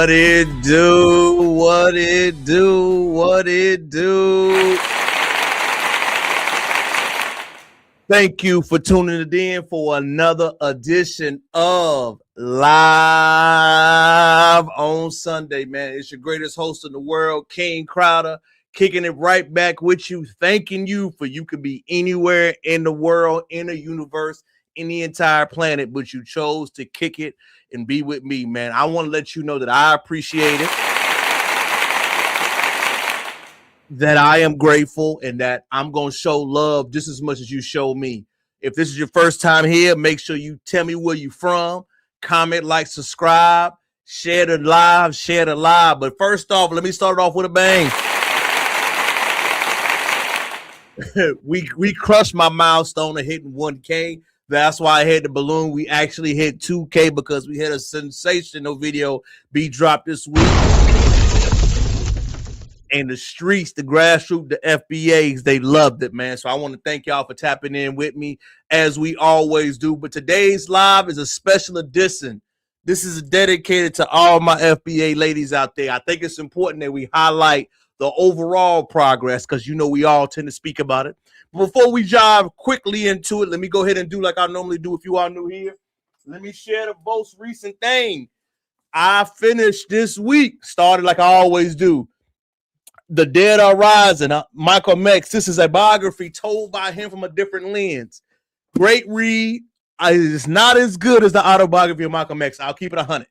What it do? What it do? What it do? Thank you for tuning it in for another edition of Live on Sunday, man. It's your greatest host in the world, King Crowder, kicking it right back with you, thanking you for you could be anywhere in the world, in the universe, in the entire planet, but you chose to kick it and be with me, man. I want to let you know that I appreciate it, that I am grateful, and that I'm going to show love just as much as you show me. If this is your first time here, make sure you tell me where you're from, comment, like, subscribe, share the live. But first off, let me start off with a bang. we crushed my milestone of hitting 1K. That's why I had the balloon. We actually hit 2K because we had a sensational video be dropped this week. And the streets, the grassroots, the FBAs, they loved it, man. So I want to thank y'all for tapping in with me as we always do. But today's live is a special edition. This is dedicated to all my FBA ladies out there. I think it's important that we highlight the overall progress because, you know, we all tend to speak about it. Before we dive quickly into it, let me go ahead and do like I normally do if you are new here. Let me share the most recent thing. I finished this week, started like I always do. The Dead Are Rising, Malcolm X. This is a biography told by him from a different lens. Great read. It's not as good as the autobiography of Malcolm X. I'll keep it 100.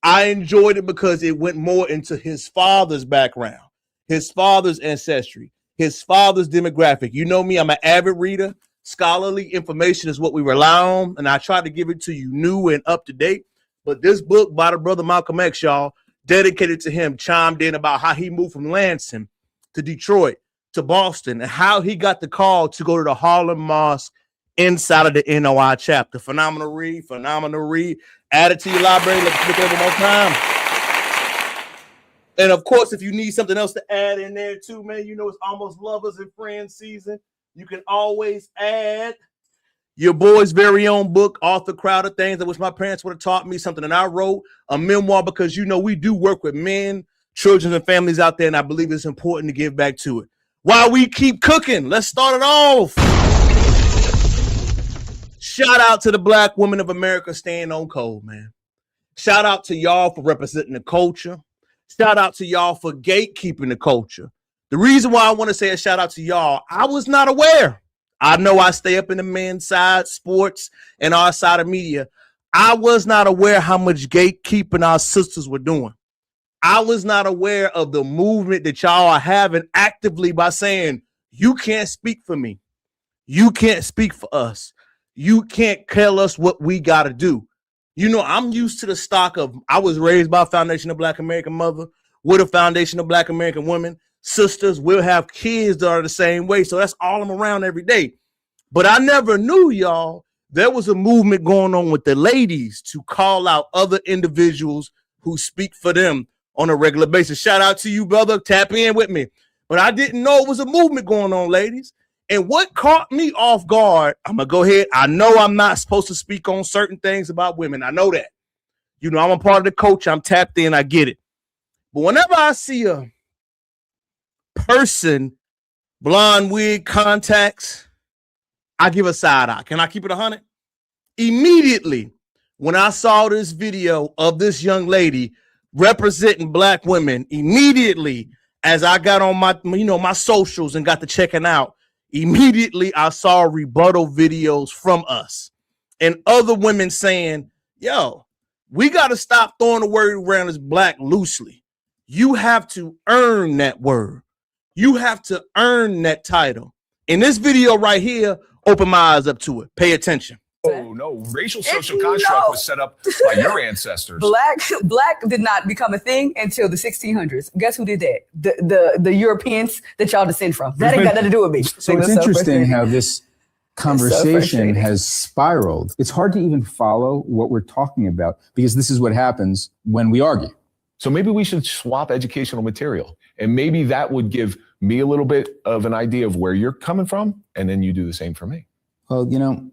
I enjoyed it because it went more into his father's background, his father's ancestry, his father's demographic. You know me, I'm an avid reader. Scholarly information is what we rely on, and I try to give it to you new and up to date. But this book by the brother Malcolm X, y'all, dedicated to him, chimed in about how he moved from Lansing to Detroit to Boston and how he got the call to go to the Harlem Mosque inside of the NOI chapter. Phenomenal read. Add it to your library. Let's look at it one more time. And of course, if you need something else to add in there too, man, you know it's almost lovers and friends season. You can always add your boy's very own book, Arthur Crowder, Things I Wish My Parents Would Have Taught Me, something that I wrote, a memoir, because, you know, we do work with men, children, and families out there, and I believe it's important to give back to it. While we keep cooking, let's start it off. Shout out to the Black women of America staying on code, man. Shout out to y'all for representing the culture. Shout out to y'all for gatekeeping the culture. The reason why I want to say a shout out to y'all, I was not aware. I know I stay up in the men's side, sports, and our side of media. I was not aware how much gatekeeping our sisters were doing. I was not aware of the movement that y'all are having actively by saying, you can't speak for me. You can't speak for us. You can't tell us what we got to do. You know, I'm used to the stock of, I was raised by a Foundation of Black American Mother with a Foundation of Black American Women. Sisters will have kids that are the same way. So that's all I'm around every day. But I never knew, y'all, there was a movement going on with the ladies to call out other individuals who speak for them on a regular basis. Shout out to you, brother. Tap in with me. But I didn't know it was a movement going on, ladies. And what caught me off guard, I'm going to go ahead. I know I'm not supposed to speak on certain things about women. I know that. You know, I'm a part of the culture. I'm tapped in. I get it. But whenever I see a person, blonde wig, contacts, I give a side eye. Can I keep it 100? Immediately, when I saw this video of this young lady representing Black women, immediately as I got on my, my socials and got to checking out, immediately I saw rebuttal videos from us and other women saying, yo, we got to stop throwing the word around as Black loosely. You have to earn that word. You have to earn that title. In this video right here, open my eyes up to it. Pay attention. Oh, no. Racial social construct was set up by your ancestors. Black did not become a thing until the 1600s. Guess who did that? The Europeans that y'all descend from. That ain't got nothing to do with me. So it's interesting how this conversation has spiraled. It's hard to even follow what we're talking about because this is what happens when we argue. So maybe we should swap educational material. And maybe that would give me a little bit of an idea of where you're coming from. And then you do the same for me. Well,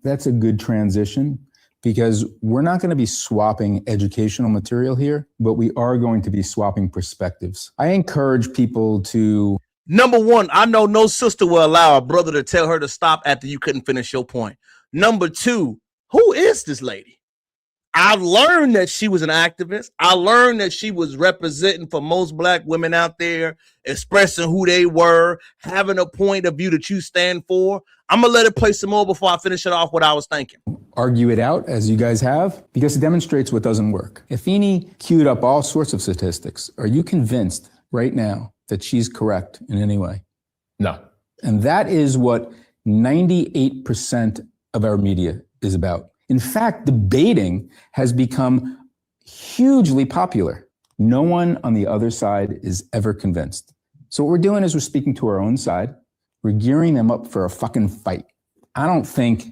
that's a good transition because we're not going to be swapping educational material here, but we are going to be swapping perspectives. I encourage people to... Number one, I know no sister will allow a brother to tell her to stop after you couldn't finish your point. Number two, who is this lady? I learned that she was an activist. I learned that she was representing for most black women out there, expressing who they were, having a point of view that you stand for. I'm going to let it play some more before I finish it off what I was thinking. Argue it out, as you guys have, because it demonstrates what doesn't work. Afeni queued up all sorts of statistics. Are you convinced right now that she's correct in any way? No. And that is what 98% of our media is about. In fact, debating has become hugely popular. No one on the other side is ever convinced. So what we're doing is we're speaking to our own side. We're gearing them up for a fucking fight. I don't think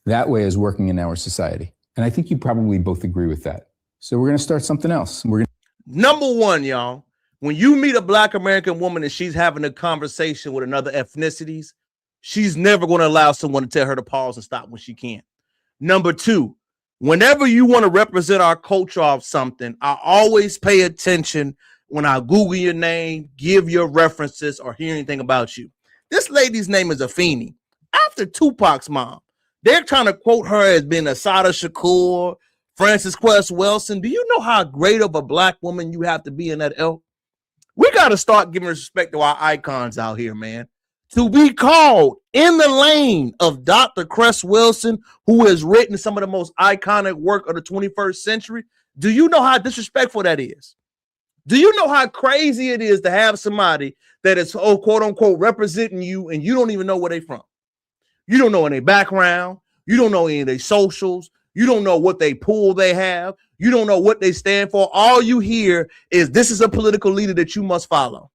that way is working in our society. And I think you probably both agree with that. So we're going to start something else. Number one, y'all, when you meet a black American woman and she's having a conversation with another ethnicities, she's never going to allow someone to tell her to pause and stop when she can. Number two, whenever you want to represent our culture of something, I always pay attention when I Google your name, give your references, or hear anything about you. This lady's name is Afeni, after Tupac's mom. They're trying to quote her as being Assata Shakur, Frances Cress Welsing. Do you know how great of a black woman you have to be in that ilk? We got to start giving respect to our icons out here, man. To be called in the lane of Dr. Cress Welsing, who has written some of the most iconic work of the 21st century. Do you know how disrespectful that is? Do you know how crazy it is to have somebody that is, quote unquote, representing you and you don't even know where they're from? You don't know any background. You don't know any of their socials. You don't know what they pull they have. You don't know what they stand for. All you hear is this is a political leader that you must follow.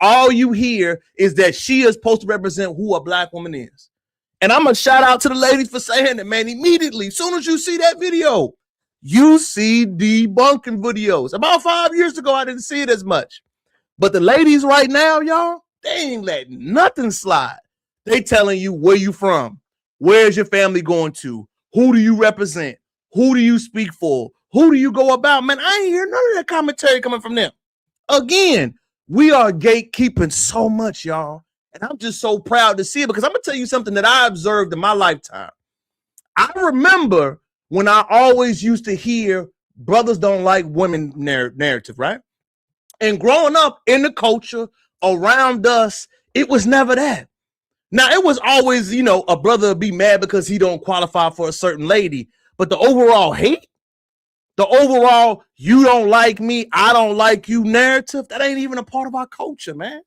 All you hear is that she is supposed to represent who a black woman is. And I'm going to shout out to the ladies for saying it, man. Immediately, as soon as you see that video, you see debunking videos. About 5 years ago, I didn't see it as much. But the ladies right now, y'all, they ain't letting nothing slide. They telling you where you from, where's your family going to, who do you represent, who do you speak for, who do you go about. Man, I ain't hear none of that commentary coming from them. Again, we are gatekeeping so much, y'all. And I'm just so proud to see it, because I'm going to tell you something that I observed in my lifetime. I remember when I always used to hear brothers don't like women narrative, right? And growing up in the culture around us, it was never that. Now, it was always, a brother would be mad because he don't qualify for a certain lady. But the overall hate, the overall you don't like me, I don't like you narrative, that ain't even a part of our culture, man.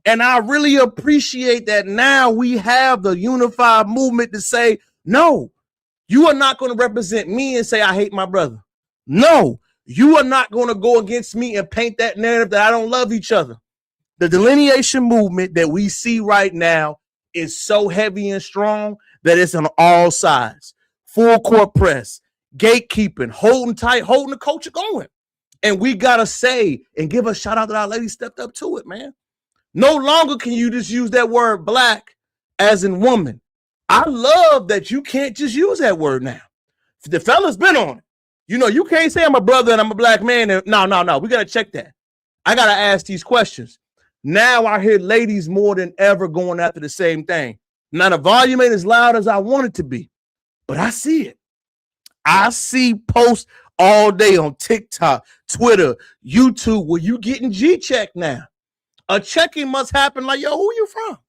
And I really appreciate that now we have the unified movement to say, no, you are not going to represent me and say I hate my brother. No, you are not going to go against me and paint that narrative that I don't love each other. The delineation movement that we see right now is so heavy and strong that it's on all sides. Full court press, gatekeeping, holding tight, holding the culture going. And we got to say and give a shout out that our lady stepped up to it, man. No longer can you just use that word black as in woman. I love that you can't just use that word now. The fella's been on it. You can't say I'm a brother and I'm a black man. No. We got to check that. I got to ask these questions. Now I hear ladies more than ever going after the same thing. Now the volume ain't as loud as I want it to be, but I see it. I see posts all day on TikTok, Twitter, YouTube, where you getting G-checked now. A checking must happen like, yo, who you from?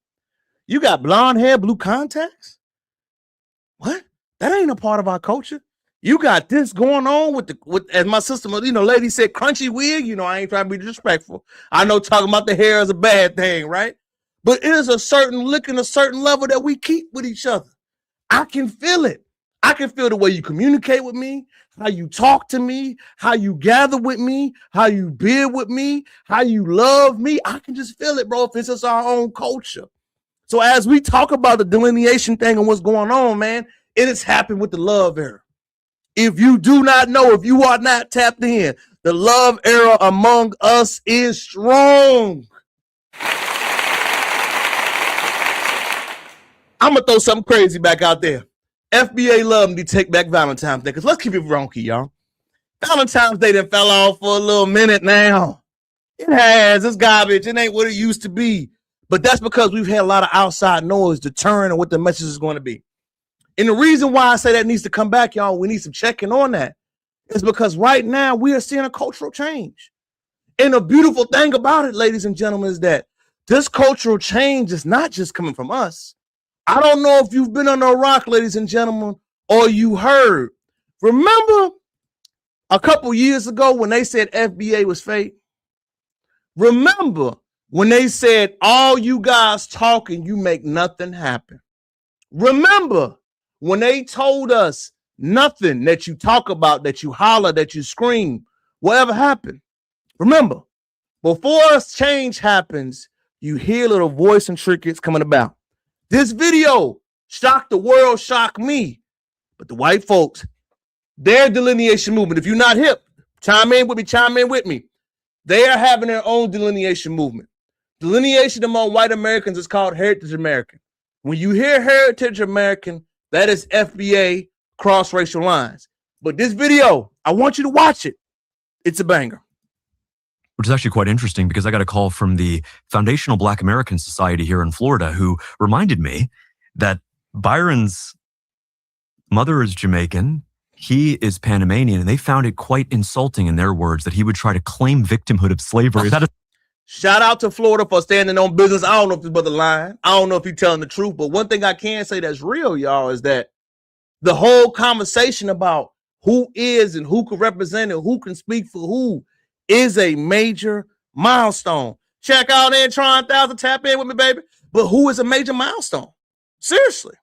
You got blonde hair, blue contacts? What? That ain't a part of our culture. You got this going on with as my sister, lady said, crunchy wig. I ain't trying to be disrespectful. I know talking about the hair is a bad thing, right? But it is a certain look and a certain level that we keep with each other. I can feel it. I can feel the way you communicate with me, how you talk to me, how you gather with me, how you build with me, how you love me. I can just feel it, bro, if it's just our own culture. So as we talk about the delineation thing and what's going on, man, it has happened with the love era. If you do not know, if you are not tapped in, the love era among us is strong. I'm going to throw something crazy back out there. FBA love me to take back Valentine's Day, because let's keep it wonky, y'all. Valentine's Day done fell off for a little minute now. It has. It's garbage. It ain't what it used to be. But that's because we've had a lot of outside noise deterring what the message is going to be. And the reason why I say that needs to come back, y'all, we need some checking on that, is because right now we are seeing a cultural change. And the beautiful thing about it, ladies and gentlemen, is that this cultural change is not just coming from us. I don't know if you've been under a rock, ladies and gentlemen, or you heard. Remember a couple years ago when they said FBA was fake? Remember when they said, all you guys talking, you make nothing happen? Remember when they told us nothing that you talk about, that you holler, that you scream, whatever happened? Remember, before change happens, you hear little voice and trinkets coming about. This video shocked the world, shocked me. But the white folks, their delineation movement, if you're not hip, chime in with me. They are having their own delineation movement. Delineation among white Americans is called Heritage American. When you hear Heritage American, that is FBA cross-racial lines. But this video, I want you to watch it. It's a banger. Which is actually quite interesting, because I got a call from the Foundational Black American Society here in Florida, who reminded me that Byron's mother is Jamaican, he is Panamanian, and they found it quite insulting, in their words, that he would try to claim victimhood of slavery. Shout out to Florida for standing on business. I don't know if this brother lying. I don't know if he's telling the truth, but one thing I can say that's real, y'all, is that the whole conversation about who is and who can represent and who can speak for who is a major milestone. Check out Antron 1000, tap in with me, baby. But who is a major milestone? Seriously.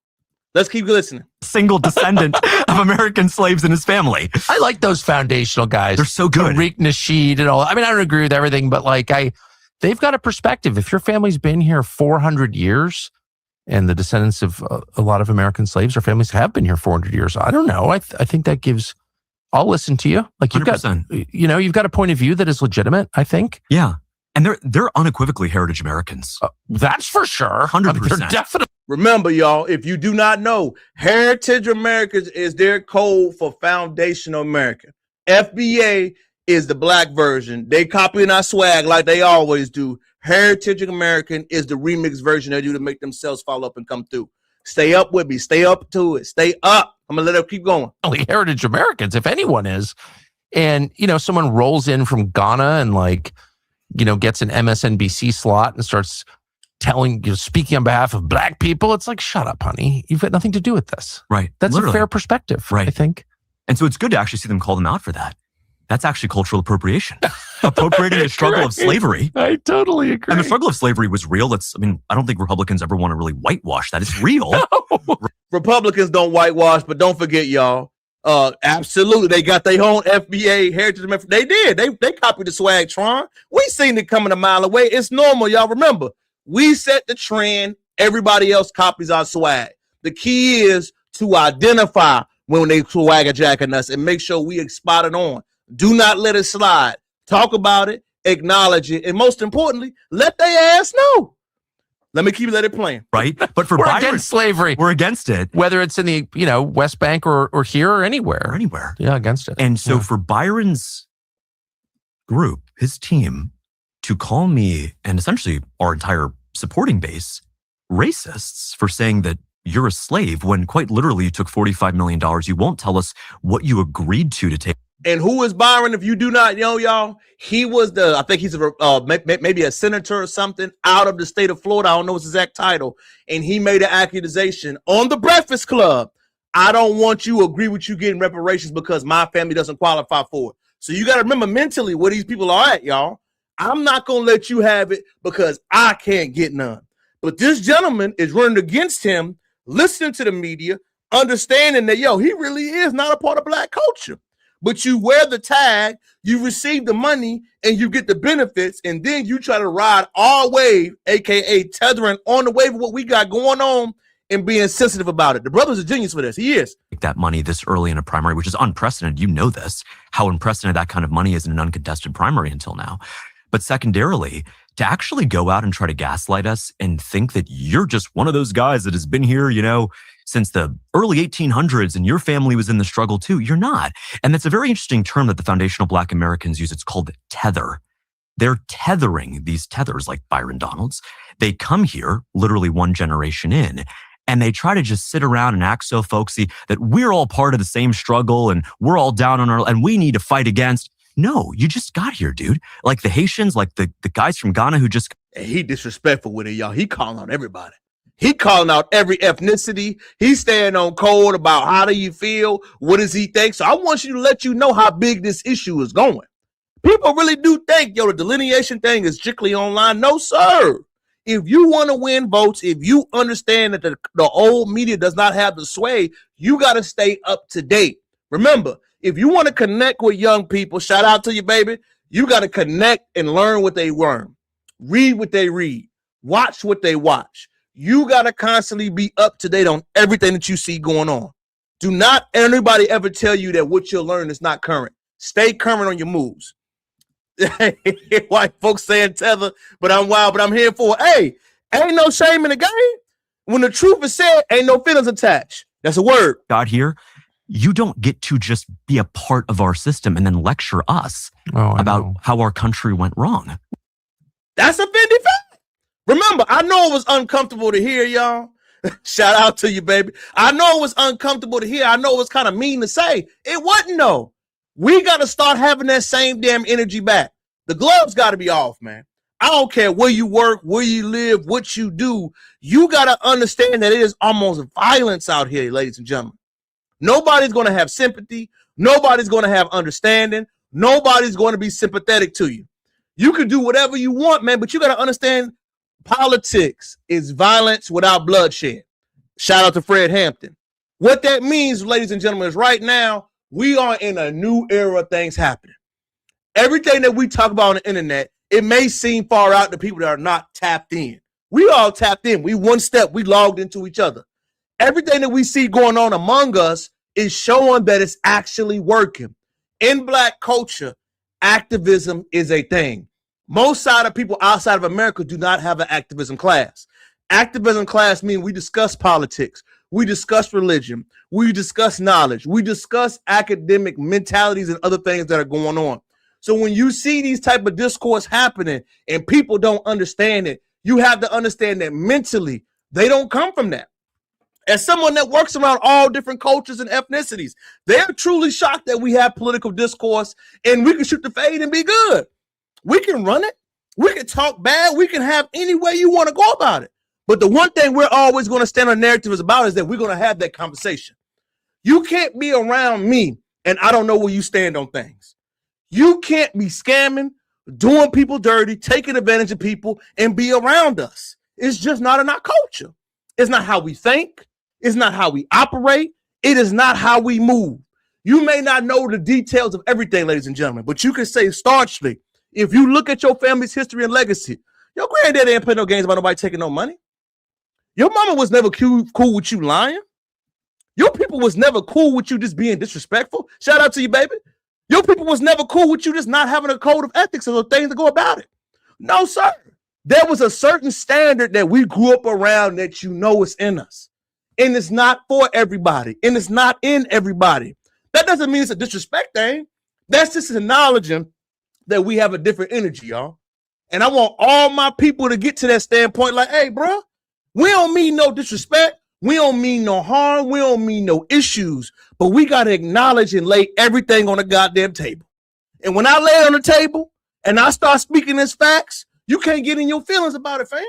Let's keep listening. Single descendant of American slaves in his family. I like those foundational guys. They're so good. Tariq Nasheed and all. I mean, I don't agree with everything, but like they've got a perspective. If your family's been here 400 years, and the descendants of a lot of American slaves or families have been here 400 years, I don't know. I think that gives. I'll listen to you. Like you've 100%. got, you've got a point of view that is legitimate, I think. Yeah. And they're unequivocally heritage Americans. That's for sure. 100%. They're definitely. Remember, y'all, if you do not know, Heritage Americans is their code for Foundational American. FBA is the black version. They copying our swag like they always do. Heritage American is the remix version they do to make themselves follow up and come through. Stay up with me. Stay up to it. Stay up. I'm going to let her keep going. Heritage Americans, if anyone is. And, someone rolls in from Ghana and gets an MSNBC slot and starts speaking on behalf of black people. It's like, shut up, honey. You've got nothing to do with this. Right. That's Literally. a fair perspective, right. I think. And so it's good to actually see them call them out for that. That's actually cultural appropriation. Appropriating the struggle of slavery. I totally agree. And the struggle of slavery was real. I don't think Republicans ever want to really whitewash that. It's real. No. Republicans don't whitewash, but don't forget, y'all. Absolutely, they got their own FBA Heritage American. They did. They copied the swag, Tron. We seen it coming a mile away. It's normal, y'all. Remember, we set the trend. Everybody else copies our swag. The key is to identify when they swagger jacking us and make sure we spot it on. Do not let it slide. Talk about it, acknowledge it, and most importantly, let their ass know. Let it playing. Right? But for we're Byron, against slavery. We're against it. Whether it's in the, West Bank or here or anywhere. Yeah, against it. And so for Byron's group, his team, to call me and essentially our entire supporting base racists for saying that you're a slave when quite literally you took $45 million. You won't tell us what you agreed to take. And who is Byron? If you do not know, y'all, he was I think he's maybe a senator or something out of the state of Florida. I don't know his exact title. And he made an accusation on the Breakfast Club. I don't want you to agree with you getting reparations because my family doesn't qualify for it. So you got to remember mentally where these people are at, y'all. I'm not going to let you have it because I can't get none. But this gentleman is running against him, listening to the media, understanding that, he really is not a part of black culture. But you wear the tag, you receive the money, and you get the benefits, and then you try to ride our wave, aka tethering on the wave of what we got going on and being sensitive about it. The brother's a genius for this. He is. That money this early in a primary, which is unprecedented. You know this, how unprecedented that kind of money is in an uncontested primary until now. But secondarily, to actually go out and try to gaslight us and think that you're just one of those guys that has been here, since the early 1800s and your family was in the struggle too. You're not. And that's a very interesting term that the foundational Black Americans use. It's called tether. They're tethering these tethers like Byron Donalds. They come here literally one generation in, and they try to just sit around and act so folksy that we're all part of the same struggle and we're all down on and we need to fight against. No, you just got here, dude. Like the Haitians, like the guys from Ghana who just... He disrespectful with it, y'all. He calling out everybody. He calling out every ethnicity. He's staying on code about how do you feel? What does he think? So I want you to let you know how big this issue is going. People really do think, the delineation thing is strictly online. No, sir. If you want to win votes, if you understand that the old media does not have the sway, you got to stay up to date. Remember, if you want to connect with young people, shout out to you, baby, you got to connect and learn what they learn. Read what they read. Watch what they watch. You got to constantly be up to date on everything that you see going on. Do not anybody ever tell you that what you'll learn is not current. Stay current on your moves. White folks saying tether, but I'm wild, but I'm here for it. Hey, ain't no shame in the game. When the truth is said, ain't no feelings attached. That's a word. Got here, you don't get to just be a part of our system and then lecture us about how our country went wrong. That's a Fendi fact. Remember, I know it was uncomfortable to hear, y'all. Shout out to you, baby. I know it was uncomfortable to hear. I know it was kind of mean to say. It wasn't, though. We got to start having that same damn energy back. The gloves got to be off, man. I don't care where you work, where you live, what you do. You got to understand that it is almost violence out here, ladies and gentlemen. Nobody's going to have sympathy. Nobody's going to have understanding. Nobody's going to be sympathetic to you. You can do whatever you want, man, but you got to understand politics is violence without bloodshed. Shout out to Fred Hampton. What that means, ladies and gentlemen, is right now, we are in a new era of things happening. Everything that we talk about on the internet, it may seem far out to people that are not tapped in. We all tapped in. We one step, we logged into each other. Everything that we see going on among us is showing that it's actually working. In Black culture, activism is a thing. Most side of people outside of America do not have an activism class. Activism class means we discuss politics. We discuss religion. We discuss knowledge. We discuss academic mentalities and other things that are going on. So when you see these type of discourse happening and people don't understand it, you have to understand that mentally they don't come from that. As someone that works around all different cultures and ethnicities, they're truly shocked that we have political discourse and we can shoot the fade and be good. We can run it. We can talk bad. We can have any way you want to go about it. But the one thing we're always going to stand on narrative is about is that we're going to have that conversation. You can't be around me and I don't know where you stand on things. You can't be scamming, doing people dirty, taking advantage of people, and be around us. It's just not in our culture. It's not how we think. It's not how we operate. It is not how we move. You may not know the details of everything, ladies and gentlemen, but you can say staunchly, if you look at your family's history and legacy, your granddaddy ain't play no games about nobody taking no money. Your mama was never cool with you lying. Your people was never cool with you just being disrespectful. Shout out to you, baby. Your people was never cool with you just not having a code of ethics or things to go about it. No, sir. There was a certain standard that we grew up around that you know is in us. And it's not for everybody. And it's not in everybody. That doesn't mean it's a disrespect thing. That's just acknowledging that we have a different energy, y'all. And I want all my people to get to that standpoint like, hey, bro, we don't mean no disrespect. We don't mean no harm. We don't mean no issues. But we got to acknowledge and lay everything on the goddamn table. And when I lay it on the table and I start speaking as facts, you can't get in your feelings about it, fam.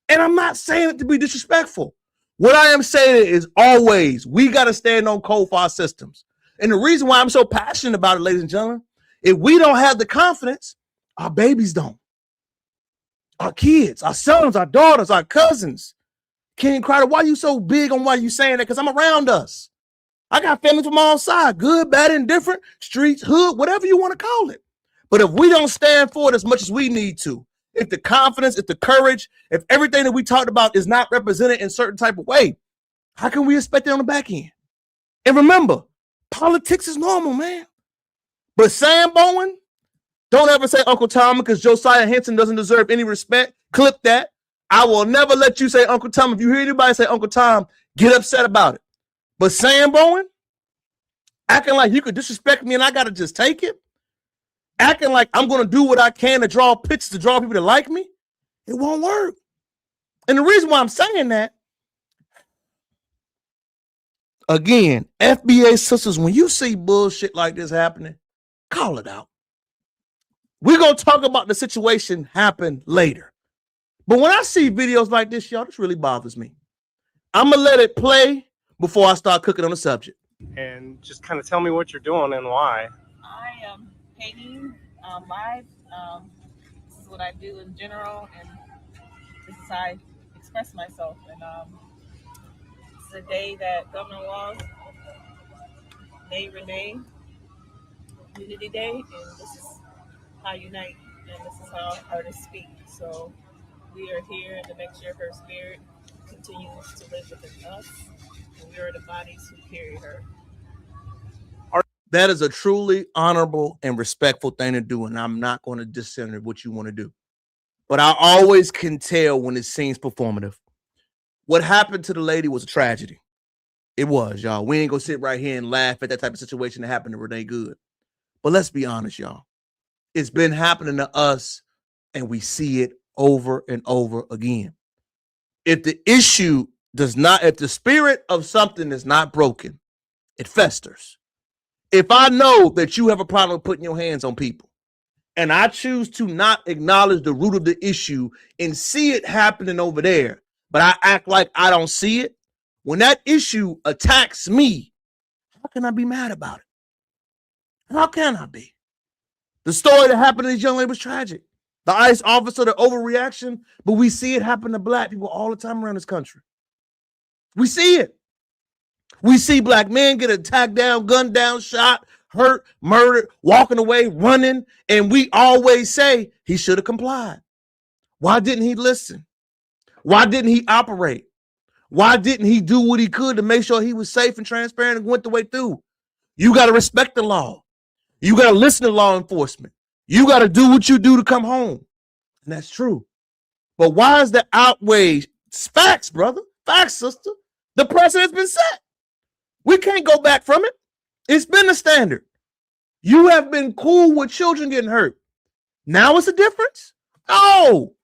And I'm not saying it to be disrespectful. What I am saying is always we got to stand on code for our systems. And the reason why I'm so passionate about it, ladies and gentlemen, if we don't have the confidence, our babies don't. Our kids, our sons, our daughters, our cousins. King Crowder, why you so big on why you saying that? Because I'm around us. I got family from all sides, good, bad, indifferent, streets, hood, whatever you want to call it. But if we don't stand for it as much as we need to, if the confidence, if the courage, if everything that we talked about is not represented in a certain type of way, how can we expect it on the back end? And remember, politics is normal, man. But Sam Bowen, Don't ever say Uncle Tom because Josiah Henson doesn't deserve any respect. Clip that. I will never let you say Uncle Tom. If you hear anybody say Uncle Tom, get upset about it. But Sam Bowen, acting like you could disrespect me and I got to just take it, acting like I'm going to do what I can to draw pictures, to draw people to like me, it won't work. And the reason why I'm saying that, again, FBA sisters, when you see bullshit like this happening, call it out. We're going to talk about the situation happen later. But when I see videos like this, y'all, this really bothers me. I'm going to let it play before I start cooking on the subject. And just kind of tell me what you're doing and why. I am painting live. This is what I do in general, and this is how I express myself. And this is a day that Governor Walz made Renee Unity Day, and this is how unite, and this is how artists speak. So we are here to make sure her spirit continues to live within us, and we are the bodies who carry her. That is a truly honorable and respectful thing to do, and I'm not going to dissent what you want to do. But I always can tell when it seems performative. What happened to the lady was a tragedy. It was, y'all. We ain't going to sit right here and laugh at that type of situation that happened to Renee Good. But let's be honest, y'all. It's been happening to us, and we see it over and over again. If the issue does not, if the spirit of something is not broken, it festers. If I know that you have a problem with putting your hands on people, and I choose to not acknowledge the root of the issue and see it happening over there, but I act like I don't see it, when that issue attacks me, how can I be mad about it? How can I be? The story that happened to this young lady was tragic. The ICE officer, the overreaction, but we see it happen to black people all the time around this country. We see it. We see black men get attacked down, gunned down, shot, hurt, murdered, walking away, running, and we always say he should have complied. Why didn't he listen? Why didn't he operate? Why didn't he do what he could to make sure he was safe and transparent and went the way through? You got to respect the law. You got to listen to law enforcement. You got to do what you do to come home. And that's true. But why is the outrage? It's facts, brother. Facts, sister. The precedent's been set. We can't go back from it. It's been the standard. You have been cool with children getting hurt. Now it's a difference? No.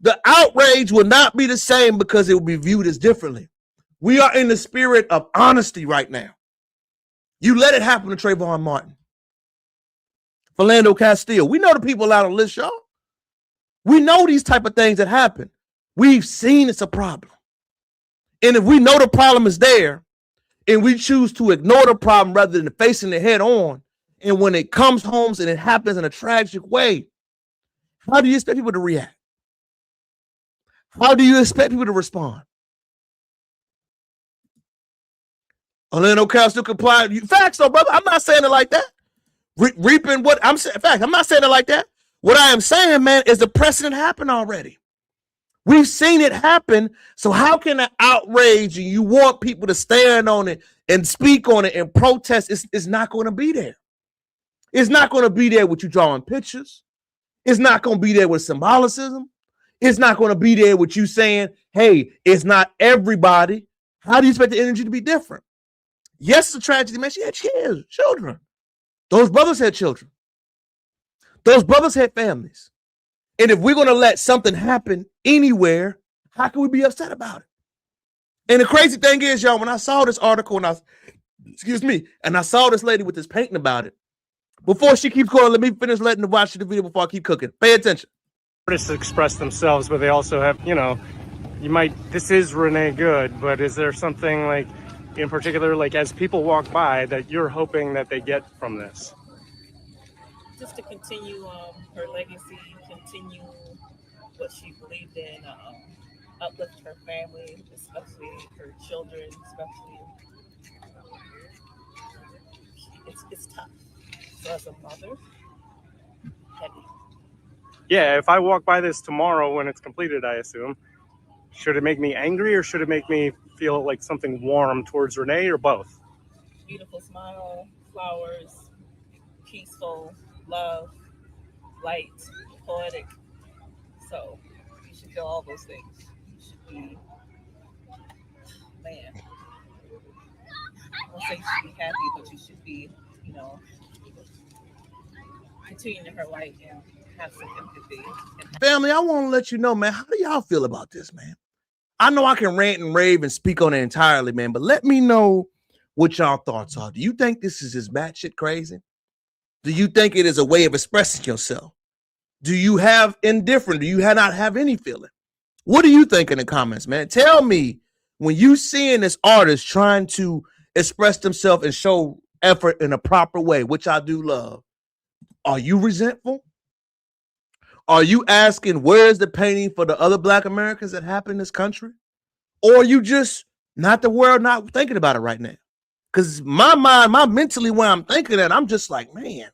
The outrage will not be the same because it will be viewed as differently. We are in the spirit of honesty right now. You let it happen to Trayvon Martin. Philando Castile. We know the people out on the list, y'all. We know these type of things that happen. We've seen it's a problem. And if we know the problem is there and we choose to ignore the problem rather than facing it head on, and when it comes home and it happens in a tragic way, how do you expect people to react? How do you expect people to respond? Orlando Castile complied. Facts though, brother. I'm not saying it like that. Reaping what I'm saying. In fact, I'm not saying it like that. What I am saying, man, is the precedent happened already. We've seen it happen. So how can the outrage and you want people to stand on it and speak on it and protest? It's not going to be there. It's not going to be there with you drawing pictures. It's not going to be there with symbolicism. It's not going to be there with you saying, hey, it's not everybody. How do you expect the energy to be different? Yes, it's a tragedy, man. She had children. Those brothers had children. Those brothers had families. And if we're going to let something happen anywhere, how can we be upset about it? And the crazy thing is, y'all, when I saw this article and I saw this lady with this painting about it, before she keeps going, let me finish letting her watch the video before I keep cooking. Pay attention. Artists express themselves, but they also have, this is Renee Good, but is there something like in particular, like as people walk by, that you're hoping that they get from this? Just to continue her legacy, continue what she believed in, uplift her family, especially her children, especially. It's tough. So as a mother, heavy. Yeah, if I walk by this tomorrow when it's completed, I assume, should it make me angry or should it make me feel like something warm towards Renee, or both? Beautiful smile, flowers, peaceful, love, light, poetic. So you should feel all those things. You should be, man, I won't say you should be happy, but you should be, you know, continuing to her light and have some empathy. Family, I want to let you know, man, how do y'all feel about this, man? I know I can rant and rave and speak on it entirely, man, but let me know what y'all thoughts are. Do you think this is just batshit crazy? Do you think it is a way of expressing yourself? Do you have indifferent? Do you not have any feeling? What do you think in the comments, man? Tell me when you seeing this artist trying to express themselves and show effort in a proper way, which I do love. Are you resentful? Are you asking where's the painting for the other Black Americans that happen in this country? Or are you just not the world, not thinking about it right now? Because my mind, my mentally, when I'm thinking that, I'm just like, man,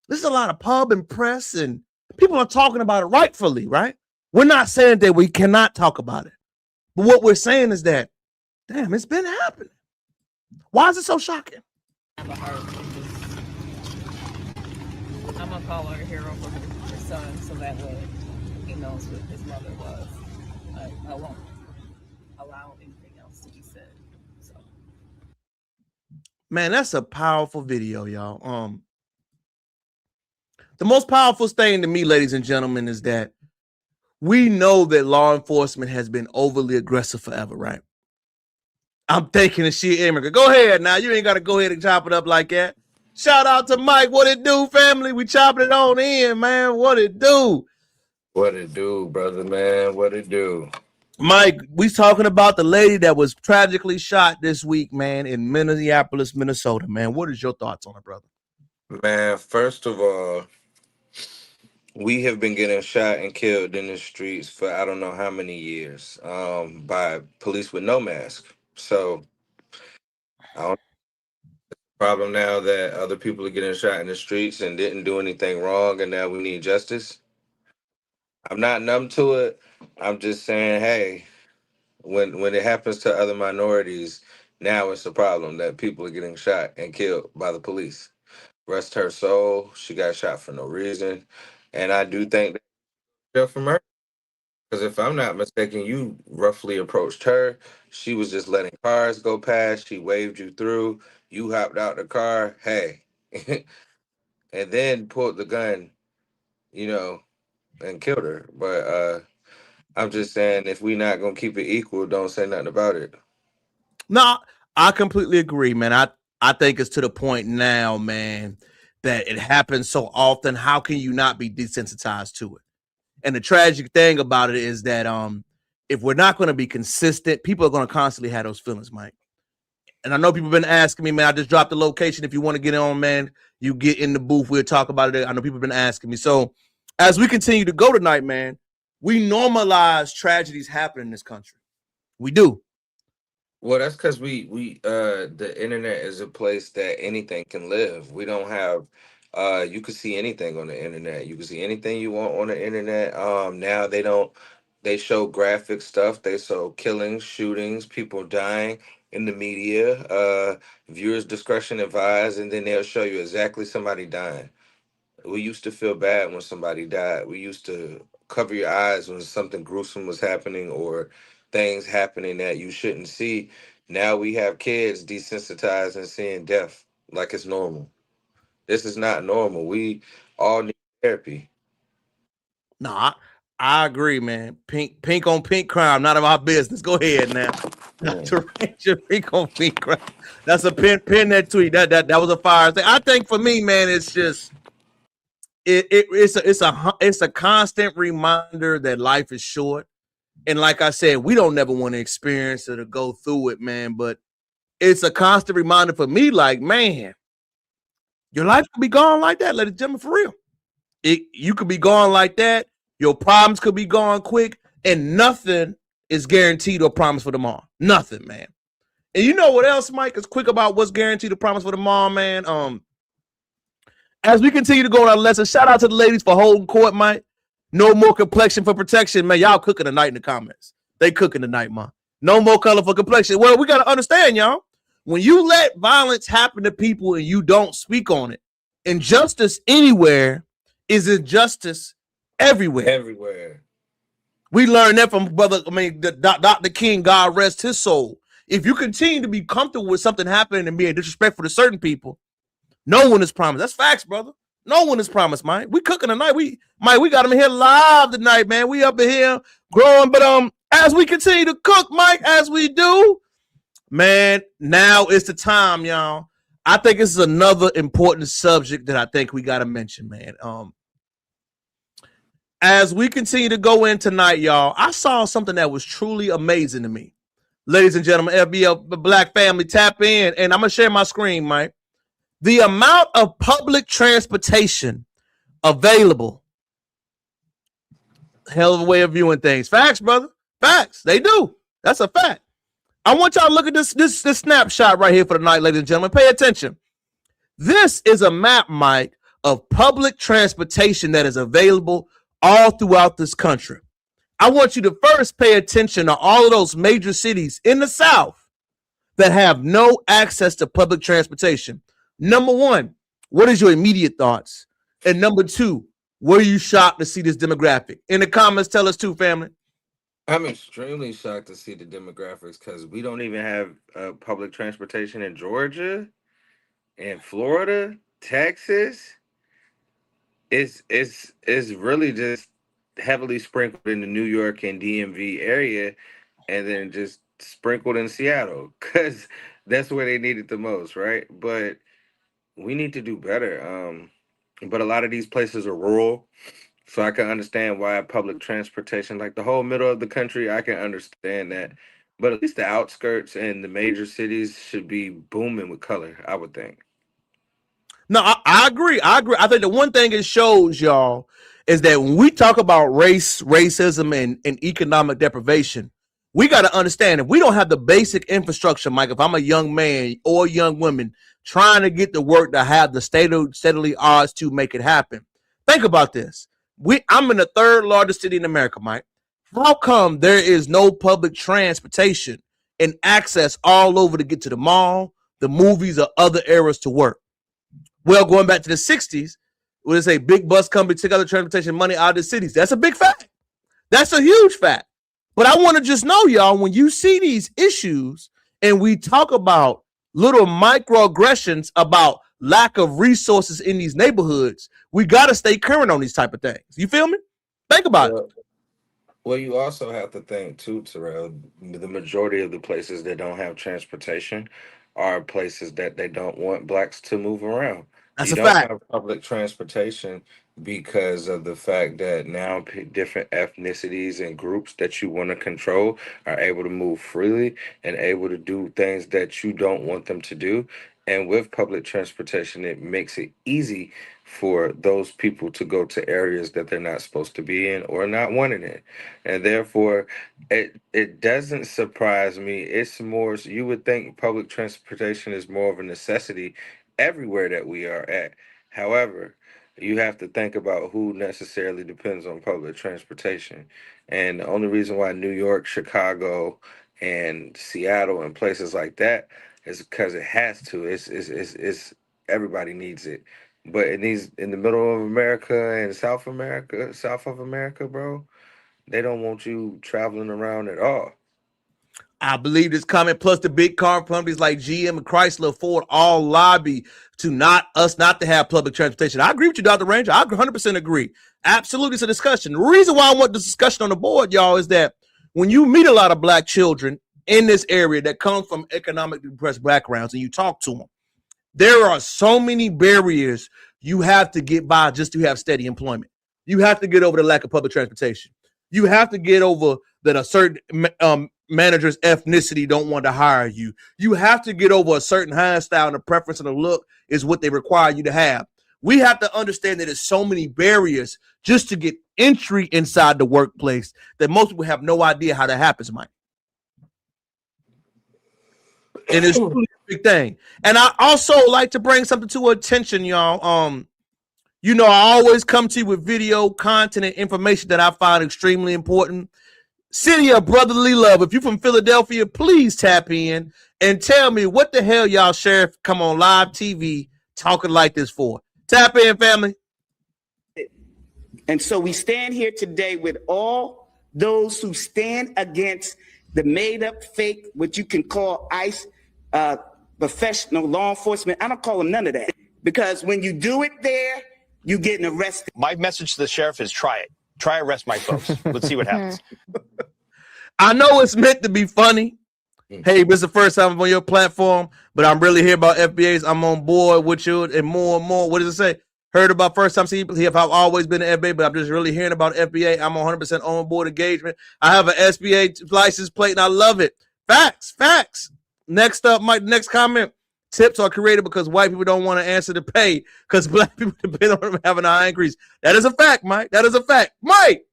there's a lot of pub and press and people are talking about it rightfully, right? We're not saying that we cannot talk about it. But what we're saying is that, damn, it's been happening. Why is it so shocking? I'm gonna call her a hero for her son, so that way he knows what his mother was. I won't allow anything else to be said. So, man, that's a powerful video, y'all. The most powerful thing to me, ladies and gentlemen, is that we know that law enforcement has been overly aggressive forever, right? I'm thinking of shit, Immigrant. Go ahead now. You ain't got to go ahead and chop it up like that. Shout out to Mike. What it do, family? We chopping it on in, man. What it do? What it do, brother, man? What it do? Mike, we talking about the lady that was tragically shot this week, man, in Minneapolis, Minnesota, man. What is your thoughts on it, brother? Man, first of all, we have been getting shot and killed in the streets for I don't know how many years by police with no mask. So I don't problem now that other people are getting shot in the streets and didn't do anything wrong, and now we need justice. I'm not numb to it. I'm just saying, hey, when it happens to other minorities, now it's a problem that people are getting shot and killed by the police. Rest her soul. She got shot for no reason. And I do think that for murder. Because if I'm not mistaken, you roughly approached her. She was just letting cars go past. She waved you through. You hopped out the car. Hey. And then pulled the gun, you know, and killed her. But I'm just saying, if we not going to keep it equal, don't say nothing about it. No, I completely agree, man. I think it's to the point now, man, that it happens so often. How can you not be desensitized to it? And the tragic thing about it is that if we're not going to be consistent, people are going to constantly have those feelings, Mike. And I know people have been asking me, man, I just dropped the location. If you want to get on, man, you get in the booth. We'll talk about it. I know people have been asking me. So as we continue to go tonight, man, we normalize tragedies happening in this country. We do. Well, that's because we the internet is a place that anything can live. We don't have you can see anything on the internet. You can see anything you want on the internet. Now they show graphic stuff. They show killings, shootings, people dying in the media. Viewers discretion advised, and then they'll show you exactly somebody dying. We used to feel bad when somebody died. We used to cover your eyes when something gruesome was happening or things happening that you shouldn't see. Now we have kids desensitized and seeing death like it's normal. This is not normal. We all need therapy. No, I agree, man. Pink on pink crime, not of our business. Go ahead now. Pink on pink crime. That's a pin that tweet. That was a fire thing. I think for me, man, it's just it's a constant reminder that life is short. And like I said, we don't never want to experience it or go through it, man. But it's a constant reminder for me, like, man, your life could be gone like that, ladies and gentlemen, for real. You could be gone like that. Your problems could be gone quick, and nothing is guaranteed or promised for tomorrow. Nothing, man. And you know what else, Mike, is quick about what's guaranteed or promised for tomorrow, man? As we continue to go on our lesson, shout out to the ladies for holding court, Mike. No more complexion for protection, man. Y'all cooking tonight in the comments. They cooking tonight, man. No more color for complexion. Well, we got to understand, y'all. When you let violence happen to people and you don't speak on it, injustice anywhere is injustice everywhere. Everywhere. We learned that from Dr. King, God rest his soul. If you continue to be comfortable with something happening and being disrespectful to certain people, no one is promised. That's facts, brother. No one is promised, Mike. We cooking tonight. We got him here live tonight, man. We up in here growing, but as we continue to cook, Mike, as we do, man, now is the time, y'all. I think this is another important subject that I think we got to mention, man. As we continue to go in tonight, y'all, I saw something that was truly amazing to me. Ladies and gentlemen, FBL Black family, tap in, and I'm going to share my screen, Mike. The amount of public transportation available, hell of a way of viewing things. Facts, brother. Facts. They do. That's a fact. I want y'all to look at this snapshot right here for the night, ladies and gentlemen. Pay attention. This is a map, Mike, of public transportation that is available all throughout this country. I want you to first pay attention to all of those major cities in the South that have no access to public transportation. Number one, what is your immediate thoughts? And number two, were you shocked to see this demographic? In the comments, tell us too, family. I'm extremely shocked to see the demographics because we don't even have public transportation in Georgia, in Florida, Texas. It's really just heavily sprinkled in the New York and DMV area, and then just sprinkled in Seattle because that's where they need it the most, right? But we need to do better. But a lot of these places are rural, so I can understand why public transportation, like the whole middle of the country, I can understand that. But at least the outskirts and the major cities should be booming with color, I would think. No, I agree. I think the one thing it shows, y'all, is that when we talk about racism, and economic deprivation, we got to understand if we don't have the basic infrastructure, Mike, if I'm a young man or a young woman trying to get the work to have the steadily odds to make it happen. Think about this. I'm in the third largest city in America, Mike. How come there is no public transportation and access all over to get to the mall, the movies, or other areas to work? Well, going back to the 60s, where they say big bus companies took other transportation money out of the cities. That's a big fact. That's a huge fact. But I want to just know, y'all, when you see these issues and we talk about little microaggressions about lack of resources in these neighborhoods, we got to stay current on these type of things. You feel me? Think about it. Well, you also have to think too, Terrell, the majority of the places that don't have transportation are places that they don't want blacks to move around. That's You a don't fact. have public transportation because of the fact that now different ethnicities and groups that you want to control are able to move freely and able to do things that you don't want them to do. And with public transportation, it makes it easy for those people to go to areas that they're not supposed to be in or not wanting it. And therefore, it doesn't surprise me. It's more, you would think public transportation is more of a necessity everywhere that we are at. However, you have to think about who necessarily depends on public transportation. And the only reason why New York, Chicago, and Seattle and places like that is because it has to. It's everybody needs it. But in the middle of America and south of America, bro, they don't want you traveling around at all. I believe this comment, plus the big car companies like GM and Chrysler, Ford, all lobby to not to have public transportation. I agree with you, Dr. Ranger. I 100% agree. Absolutely, it's a discussion. The reason why I want this discussion on the board, y'all, is that when you meet a lot of black children in this area that come from economically depressed backgrounds and you talk to them, there are so many barriers you have to get by just to have steady employment. You have to get over the lack of public transportation. You have to get over that a certain manager's ethnicity don't want to hire you. You have to get over a certain hairstyle and a preference and a look is what they require you to have. We have to understand that there's so many barriers just to get entry inside the workplace that most people have no idea how that happens, Mike. And it's really a big thing. And I also like to bring something to attention, y'all. You know, I always come to you with video content and information that I find extremely important. City of Brotherly Love. If you're from Philadelphia, please tap in and tell me what the hell y'all sheriff come on live TV talking like this for. Tap in, family. And so we stand here today with all those who stand against the made up fake, what you can call ICE, professional law enforcement. I don't call them none of that, because when you do it there, you're getting arrested. My message to the sheriff is try it. Try arrest my folks. Let's see what happens. I know it's meant to be funny. Hey, this is the first time I'm on your platform, but I'm really here about FBAs. I'm on board with you and more. What does it say? Heard about first time see people. I've always been an FBA, but I'm just really hearing about FBA. I'm 100% on board engagement. I have an SBA license plate and I love it. Facts. Next up, my next comment. Tips are created because white people don't want to answer the pay because black people depend on them having a high increase. That is a fact, Mike. That is a fact. Mike,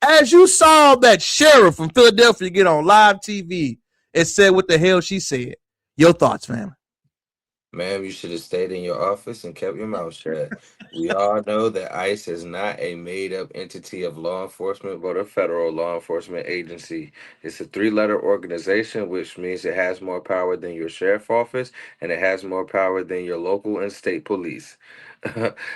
as you saw that sheriff from Philadelphia get on live TV and said what the hell she said, your thoughts, fam? Ma'am, you should have stayed in your office and kept your mouth shut. We all know that ICE is not a made-up entity of law enforcement, but a federal law enforcement agency. It's a 3-letter organization, which means it has more power than your sheriff office, and it has more power than your local and state police.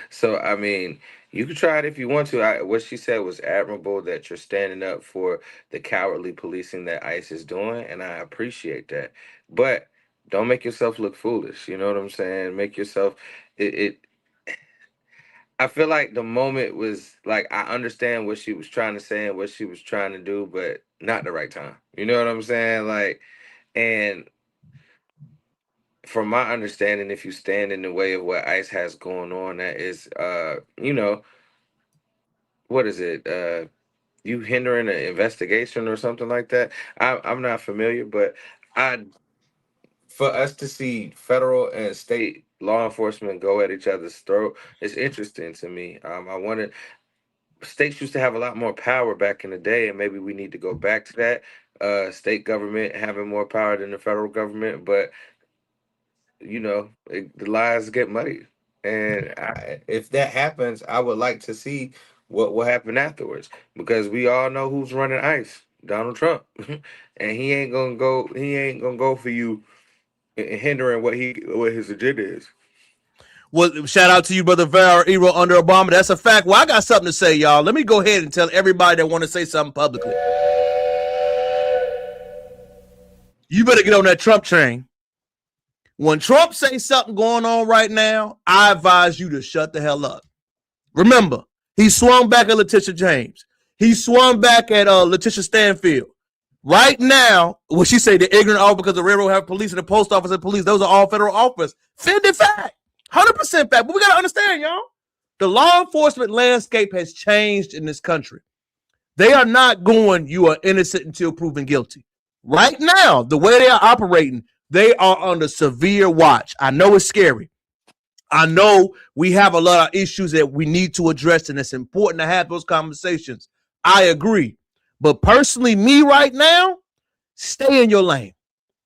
So, I mean, you can try it if you want to. What she said was admirable, that you're standing up for the cowardly policing that ICE is doing, and I appreciate that. But don't make yourself look foolish. You know what I'm saying? Make yourself I feel like the moment was like, I understand what she was trying to say and what she was trying to do, but not the right time. You know what I'm saying? Like, and from my understanding, if you stand in the way of what ICE has going on, that is what is it? You hindering an investigation or something like that. I'm not familiar, but for us to see federal and state law enforcement go at each other's throat, it's interesting to me. I wanted states used to have a lot more power back in the day, and maybe we need to go back to that. State government having more power than the federal government, but the lies get muddied. And if that happens, I would like to see what will happen afterwards, because we all know who's running ICE, Donald Trump, and he ain't gonna go. He ain't gonna go for you hindering what his agenda is. Well, shout out to you, brother Vero under Obama. That's a fact. Well, I got something to say, y'all. Let me go ahead and tell everybody that want to say something publicly. You better get on that Trump train. When Trump says something going on right now, I advise you to shut the hell up. Remember, he swung back at Letitia James. He swung back at Letitia Stanfield. Right now, what she say, the ignorant all because the railroad have police and the post office and police, those are all federal officers. Fended fact. 100% fact. But we got to understand, y'all, the law enforcement landscape has changed in this country. They are not going, you are innocent until proven guilty. Right now, the way they are operating, they are under severe watch. I know it's scary. I know we have a lot of issues that we need to address, and it's important to have those conversations. I agree. But personally, me right now, stay in your lane.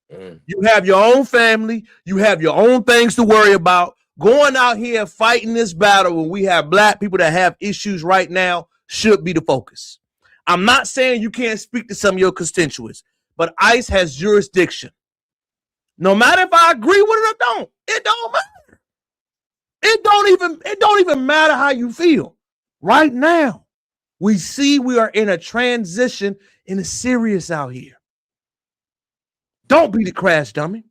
You have your own family. You have your own things to worry about. Going out here fighting this battle when we have black people that have issues right now should be the focus. I'm not saying you can't speak to some of your constituents, but ICE has jurisdiction. No matter if I agree with it or don't, it don't matter. It don't even matter how you feel. Right now, we see we are in a transition and it's serious out here. Don't be the crash dummy.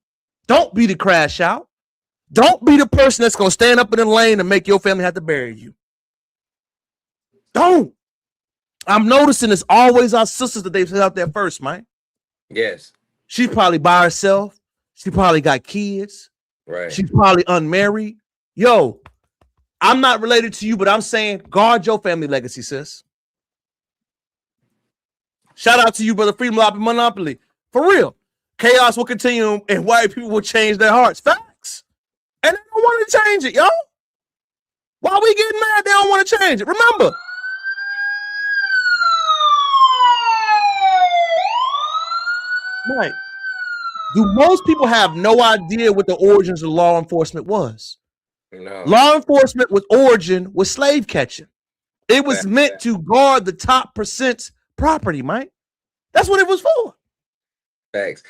Don't be the crash out. Don't be the person that's going to stand up in the lane and make your family have to bury you. Don't. I'm noticing it's always our sisters that they put out there first, man. Yes. She's probably by herself. She probably got kids. Right. She's probably unmarried. Yo, I'm not related to you, but I'm saying guard your family legacy, sis. Shout out to you, brother Freedom Monopoly. For real. Chaos will continue and white people will change their hearts. Facts. And they don't want to change it, yo. Why we getting mad? They don't want to change it. Remember. Right. Do most people have no idea what the origins of law enforcement was? No. Law enforcement was slave catching. It was meant to guard the top percent's property, Mike. That's what it was for. Thanks.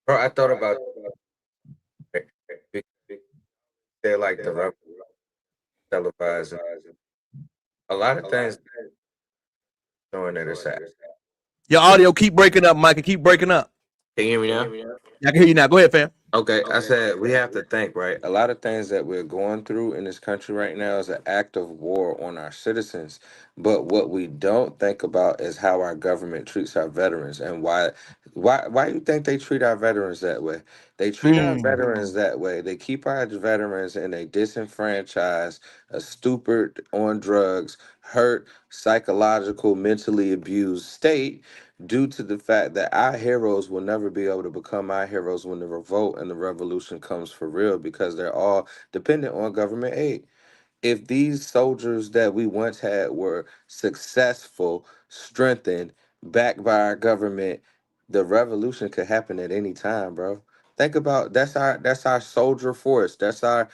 Bro, I thought about they're like the televised. A lot of things showing that it's happening. Your audio keep breaking up, Mike. It keep breaking up. Can you hear me now? I can hear you now. Go ahead, fam. Okay, I said we have to think, right? A lot of things that we're going through in this country right now is an act of war on our citizens. But what we don't think about is how our government treats our veterans and why you think they treat our veterans that way? They treat our veterans that way. They keep our veterans in a disenfranchised, a stupid, on drugs, hurt, psychological, mentally abused state due to the fact that our heroes will never be able to become our heroes when the revolt and the revolution comes for real because they're all dependent on government aid. If these soldiers that we once had were successful, strengthened, backed by our government, the revolution could happen at any time, bro. Think about that's our soldier force. That's our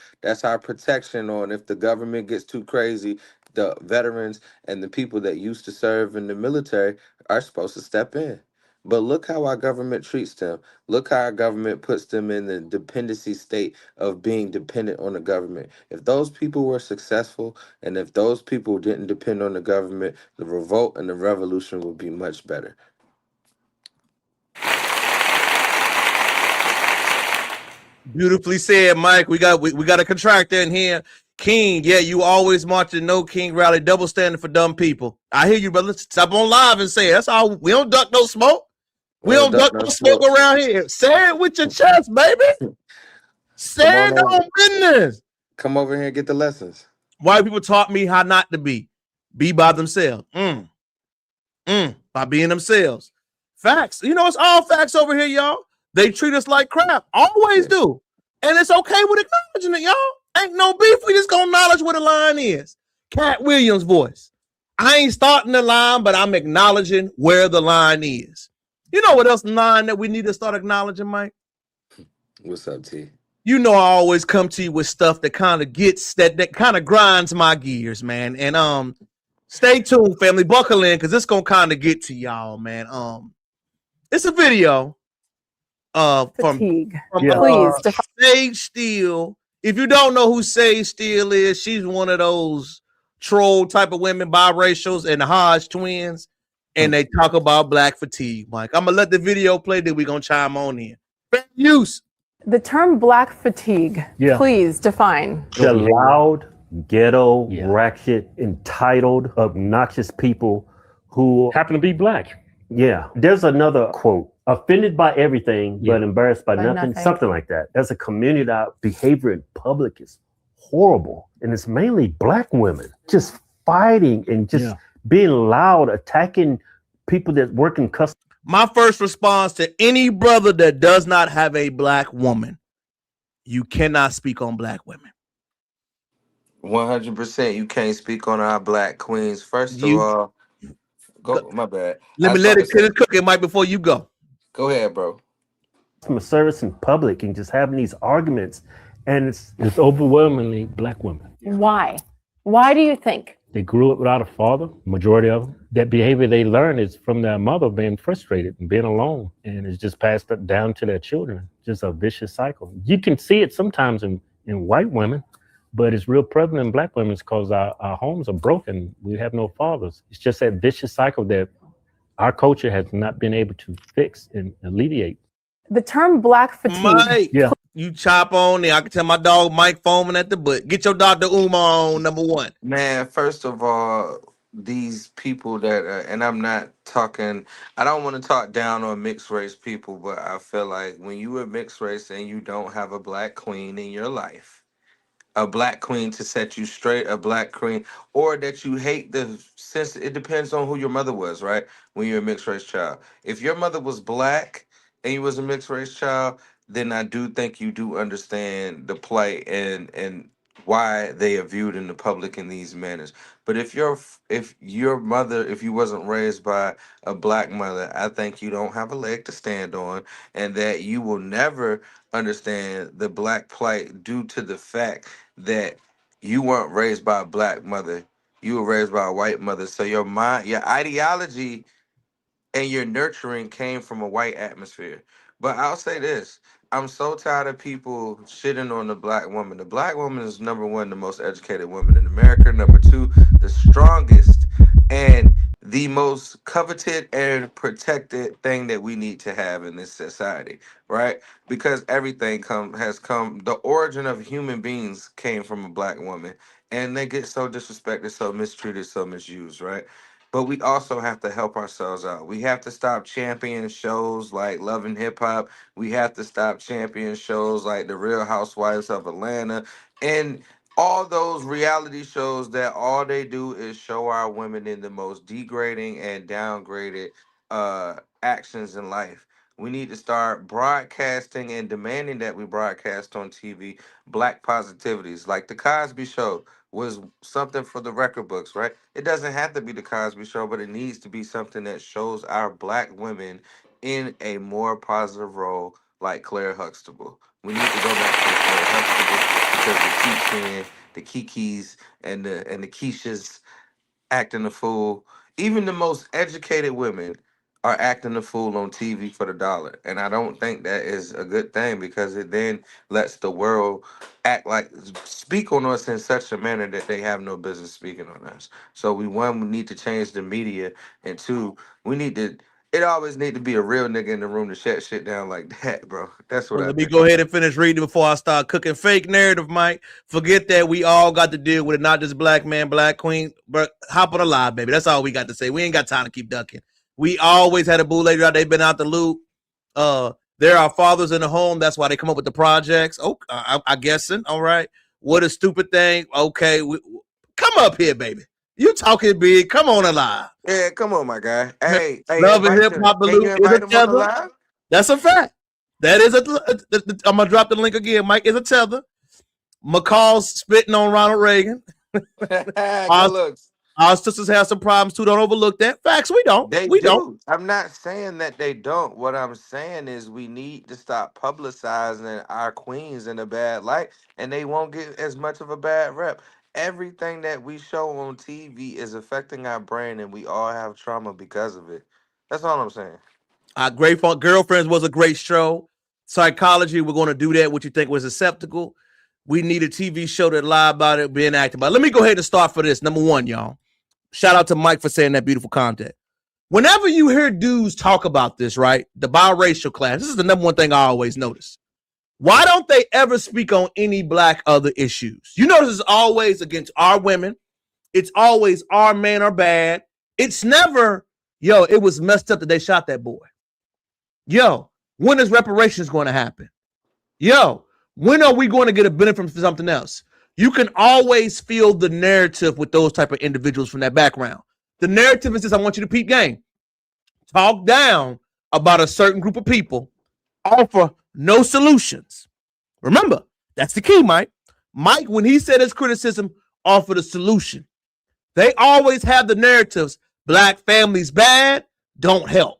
protection on if the government gets too crazy, the veterans and the people that used to serve in the military are supposed to step in. But look how our government treats them. Look how our government puts them in the dependency state of being dependent on the government. If those people were successful and if those people didn't depend on the government, the revolt and the revolution would be much better. Beautifully said, Mike. We got a contractor in here. King, yeah, you always march the No King rally, double standing for dumb people. I hear you, brother. Stop on live and say it. That's all. We don't duck no smoke. We don't duck no smoke around here. Say it with your chest, baby. Say it on business. Come over here and get the lessons. White people taught me how not to be by themselves. By being themselves. Facts. You know, it's all facts over here, y'all. They treat us like crap. Always do. And it's okay with acknowledging it, y'all. Ain't no beef. We just gonna acknowledge what the line is. Cat Williams' voice. I ain't starting the line, but I'm acknowledging where the line is. You know what else line that we need to start acknowledging, Mike? What's up, T? You know I always come to you with stuff that kind of gets that kind of grinds my gears, man. And stay tuned, family. Buckle in, because it's gonna kind of get to y'all, man. It's a video from Sage Steele. If you don't know who Sage Steele is, she's one of those troll type of women, biracials, and the Hodge twins, and they talk about black fatigue. Mike, I'm gonna let the video play, then we're gonna chime on in. Fair use. The term black fatigue, please define. The loud, ghetto, ratchet, entitled, obnoxious people who happen to be black. Yeah. There's another quote. Offended by everything, but embarrassed by nothing. Something like that. As a community, our behavior in public is horrible. And it's mainly black women just fighting and just being loud, attacking people that work in custom. My first response to any brother that does not have a black woman, you cannot speak on black women. 100%. You can't speak on our black queens. First of all, my bad. Let me let it finish cooking, Mike, before you go. Go ahead, bro. From a service in public and just having these arguments, and it's overwhelmingly black women. Why? Why do you think? They grew up without a father, majority of them. That behavior they learn is from their mother being frustrated and being alone, and it's just passed down to their children. Just a vicious cycle. You can see it sometimes in white women, but it's real prevalent in black women because our homes are broken. We have no fathers. It's just that vicious cycle that our culture has not been able to fix and alleviate. The term black fatigue. Mike, you chop on there. I can tell my dog Mike foaming at the butt. Get your Dr. Umar on, number one. Man, first of all, these people that, and I'm not talking, I don't want to talk down on mixed race people, but I feel like when you are mixed race and you don't have a black queen in your life, a black queen to set you straight, a black queen, or that you hate the sense, it depends on who your mother was, right? When you're a mixed race child. If your mother was black and you was a mixed race child, then I do think you do understand the plight and why they are viewed in the public in these manners. But if you wasn't raised by a black mother, I think you don't have a leg to stand on, and that you will never understand the black plight due to the fact that you weren't raised by a black mother, you were raised by a white mother. So your mind, your ideology and your nurturing came from a white atmosphere. But I'll say this. I'm so tired of people shitting on the black woman. The black woman is number one, the most educated woman in America. Number two, the strongest and the most coveted and protected thing that we need to have in this society, right? Because everything has come. The origin of human beings came from a black woman, and they get so disrespected, so mistreated, so misused, right? But we also have to help ourselves out. We have to stop championing shows like Love and Hip Hop. We have to stop championing shows like The Real Housewives of Atlanta and all those reality shows that all they do is show our women in the most degrading and downgraded actions in life. We need to start broadcasting and demanding that we broadcast on TV black positivities like The Cosby Show was something for the record books, right? It doesn't have to be the Cosby Show, but it needs to be something that shows our black women in a more positive role, like Claire Huxtable. We need to go back to the Claire Huxtable because the Kikis and the Keishas acting a fool. Even the most educated women are acting a fool on TV for the dollar. And I don't think that is a good thing because it then lets the world act like speak on us in such a manner that they have no business speaking on us. So we need to change the media, and two, we need to it always need to be a real nigga in the room to shut shit down like that, bro. That's what Well, I let me think. go ahead and finish reading before I start cooking fake narrative, Mike. Forget that we all got to deal with it, not just black man, black queen, but hop on the live, baby. That's all we got to say. We ain't got time to keep ducking. We always had a boo lady out. They've been out the loop. There are fathers in the home. That's why they come up with the projects. Oh, I guessing. All right. What a stupid thing. Okay. Come up here, baby. You talking big. Come on alive. Yeah, come on, my guy. Hey, Love and invite hip him. hop Can you loop is a invite him on the tether. live? That's a fact. That is I'm gonna drop the link again. Mike is a tether. McCall's spitting on Ronald Reagan. Our sisters have some problems too. Don't overlook that. Facts. We don't. They We do. don't. I'm not saying that they don't. What I'm saying is we need to stop publicizing our queens in a bad light, and they won't get as much of a bad rep. Everything that we show on TV is affecting our brain, and we all have trauma because of it. That's all I'm saying. Great Fun Girlfriends was a great show. Psychology, we're going to do that. What you think was acceptable. We need a TV show that lie about it, being acted about. Let me go ahead and start for this. Number one, y'all. Shout out to Mike for saying that beautiful content. Whenever you hear dudes talk about this, right? The biracial class, this is the number one thing I always notice. Why don't they ever speak on any black other issues? You notice it's always against our women. It's always our men are bad. It's never, yo, it was messed up that they shot that boy. Yo, when is reparations going to happen? Yo, when are we going to get a benefit from something else? You can always feel the narrative with those type of individuals from that background. The narrative is this: I want you to peep game. Talk down about a certain group of people, offer no solutions. Remember, that's the key, Mike. Mike, when he said his criticism, offered a solution. They always have the narratives: black families bad, don't help.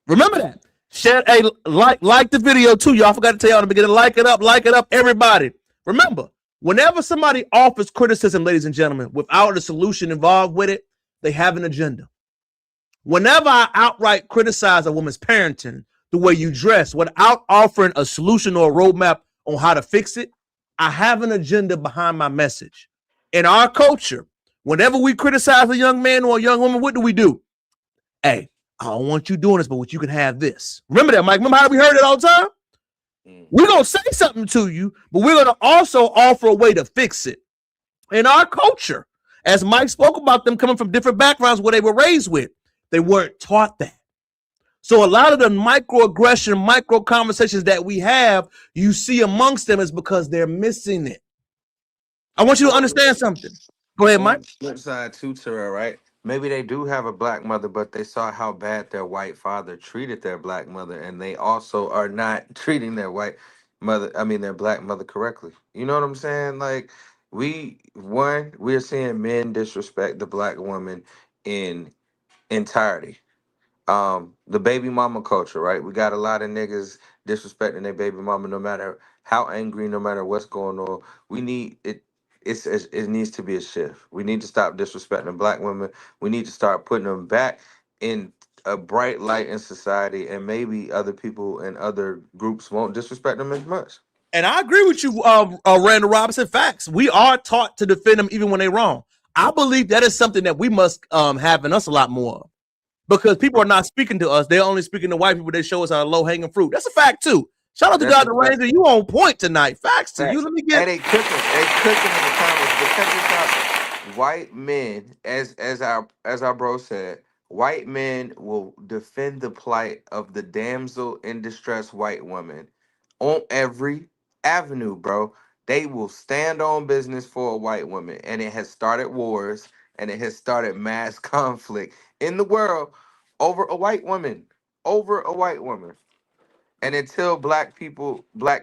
Remember that. Share a like the video too. Y'all forgot to tell y'all in the beginning. Like it up, everybody. Remember, whenever somebody offers criticism, ladies and gentlemen, without a solution involved with it, they have an agenda. Whenever I outright criticize a woman's parenting, the way you dress, without offering a solution or a roadmap on how to fix it, I have an agenda behind my message. In our culture, whenever we criticize a young man or a young woman, what do? Hey, I don't want you doing this, but you can have this. Remember that, Mike? Remember how we heard it all the time? We're going to say something to you, but we're going to also offer a way to fix it. In our culture, as Mike spoke about them coming from different backgrounds where they were raised with, they weren't taught that. So a lot of the microaggression, micro conversations that we have, you see amongst them is because they're missing it. I want you to understand something. Go ahead, Mike. Flip side too, Terrell, right? Maybe they do have a black mother, but they saw how bad their white father treated their black mother, and they also are not treating their their black mother correctly. You know what I'm saying? Like, we're seeing men disrespect the black woman in entirety. The baby mama culture, right? We got a lot of niggas disrespecting their baby mama no matter how angry, no matter what's going on. We need it. it needs to be a shift. We need to stop disrespecting black women. We need to start putting them back in a bright light in society, and maybe other people and other groups won't disrespect them as much. And I agree with you, Randall Robinson. Facts. We are taught to defend them even when they're wrong. I believe that is something that we must have in us a lot more of, because people are not speaking to us. They're only speaking to white people. They show us our low-hanging fruit. That's a fact, too. Shout out to Dr. Ranger. You on point tonight. Facts to you. Let me get. And they cooking in the comments. Because it's not white men, as our bro said, white men will defend the plight of the damsel in distress white woman on every avenue, bro. They will stand on business for a white woman, and it has started wars, and it has started mass conflict in the world over a white woman. And until black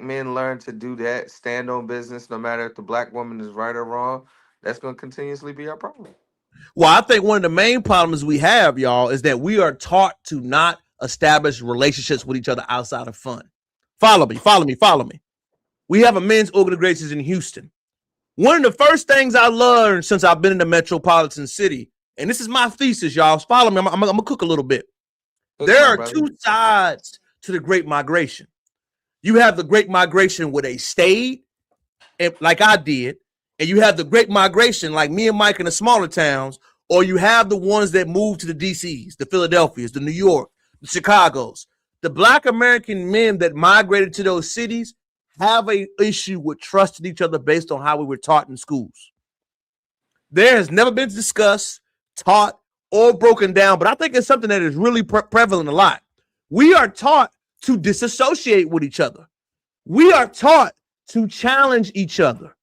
men learn to do that, stand on business, no matter if the black woman is right or wrong, that's going to continuously be our problem. Well, I think one of the main problems we have, y'all, is that we are taught to not establish relationships with each other outside of fun. Follow me. We have a men's organization in Houston. One of the first things I learned since I've been in the metropolitan city, and this is my thesis, y'all. Follow me. I'm going to cook a little bit. There are two sides to the Great Migration. You have the Great Migration where they stayed, and like I did, and you have the Great Migration like me and Mike in the smaller towns, or you have the ones that moved to the DCs, the Philadelphias, the New York, the Chicagos. The Black American men that migrated to those cities have an issue with trusting each other based on how we were taught in schools. There has never been discussed, taught, or broken down, but I think it's something that is really prevalent a lot. We are taught to disassociate with each other. We are taught to challenge each other.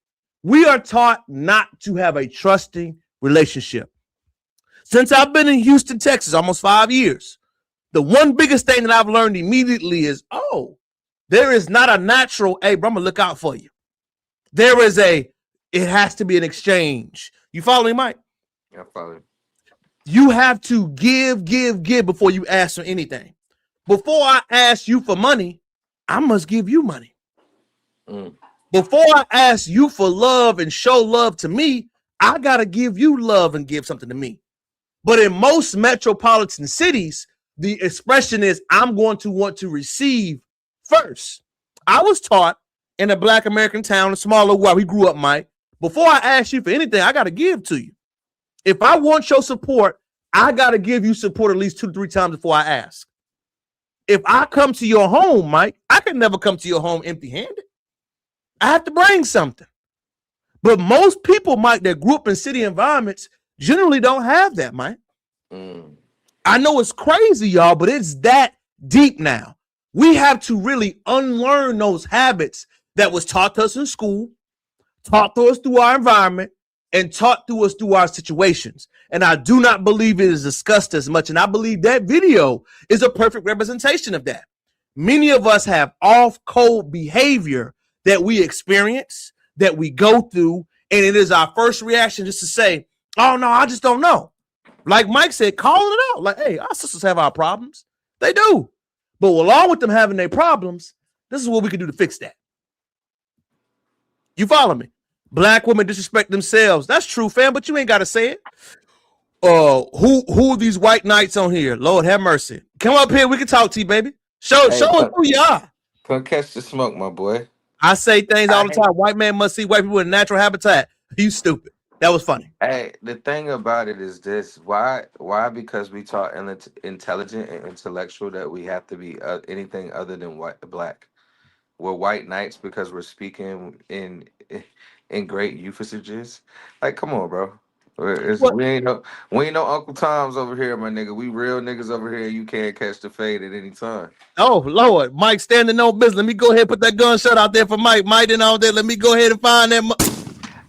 We are taught not to have a trusting relationship. Since I've been in Houston, Texas, almost 5 years, the one biggest thing that I've learned immediately is, there is not a natural, hey, bro, I'm going to look out for you. It has to be an exchange. You follow me, Mike? Yeah, I follow you. You have to give before you ask for anything. Before I ask you for money, I must give you money. Before I ask you for love and show love to me, I got to give you love and give something to me. But in most metropolitan cities, the expression is, I'm going to want to receive first. I was taught in a Black American town, a smaller where we grew up, Mike, before I ask you for anything, I got to give to you. If I want your support, I got to give you support at least 2 to 3 times before I ask. If I come to your home, Mike, I can never come to your home empty-handed. I have to bring something. But most people, Mike, that grew up in city environments generally don't have that, Mike. I know it's crazy, y'all, but it's that deep now. We have to really unlearn those habits that was taught to us in school, taught to us through our environment, and taught to us through our situations. And I do not believe it is discussed as much. And I believe that video is a perfect representation of that. Many of us have off-code behavior that we experience, that we go through, and it is our first reaction just to say, oh, no, I just don't know. Like Mike said, calling it out. Like, hey, our sisters have our problems. They do. But along with them having their problems, this is what we can do to fix that. You follow me? Black women disrespect themselves. That's true, fam, but you ain't got to say it. Who are these white knights on here? Lord have mercy. Come up here. We can talk to you, baby. Show us who you are. Come catch the smoke, my boy. I say things all the time. White man must see white people in natural habitat. You stupid. That was funny. Hey, the thing about it is this. Why? Because we taught intelligent and intellectual that we have to be anything other than black. We're white knights because we're speaking in great usages. Like, come on, bro. We ain't no Uncle Toms over here, my nigga. We real niggas over here. You can't catch the fade at any time. Oh Lord, Mike standing on business. Let me go ahead and put that gunshot out there for Mike. Mike and all that. Let me go ahead and find that.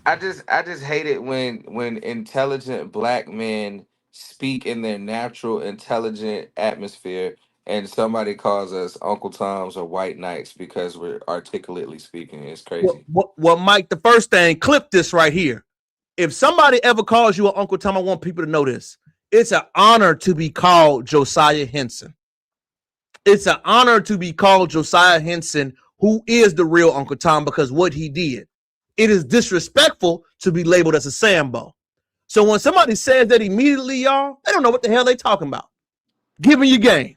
I just hate it when intelligent black men speak in their natural intelligent atmosphere and somebody calls us Uncle Toms or white knights because we're articulately speaking. It's crazy. Well, Mike, the first thing, clip this right here. If somebody ever calls you an Uncle Tom, I want people to know this. It's an honor to be called Josiah Henson. It's an honor to be called Josiah Henson, who is the real Uncle Tom, because what he did. it is disrespectful to be labeled as a Sambo. So when somebody says that immediately, y'all, they don't know what the hell they talking about. Give me your game.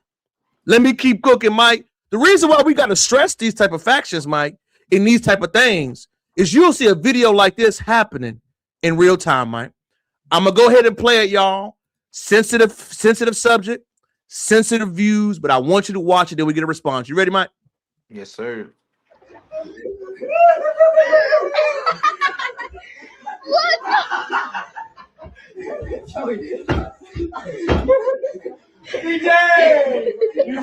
Let me keep cooking, Mike. The reason why we got to stress these type of factions, Mike, in these type of things, is you'll see a video like this happening in real time, Mike. I'm going to go ahead and play it, y'all. Sensitive subject, sensitive views, but I want you to watch it, then we get a response. You ready, Mike? Yes, sir. DJ! Give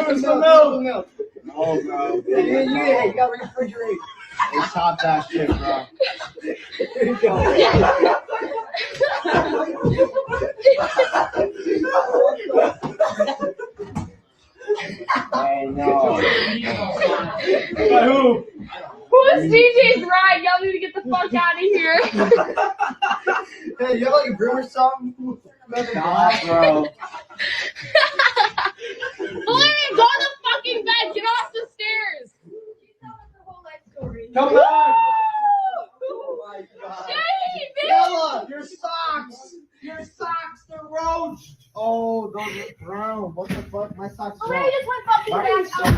him some milk. No, bro. You gotta refrigerate. Hey, top that shit, bro. There you go. Hey, no. Who? Who's DJ's right? Y'all need to get the fuck out of here. Hey, you have like a broom or something? Nah, bro. Please, go to the fucking bed. Get off the stairs. Come back. Oh my god. Bella, your socks. They're roached. Oh, those are brown. What the fuck? My socks are brown. Just went fucking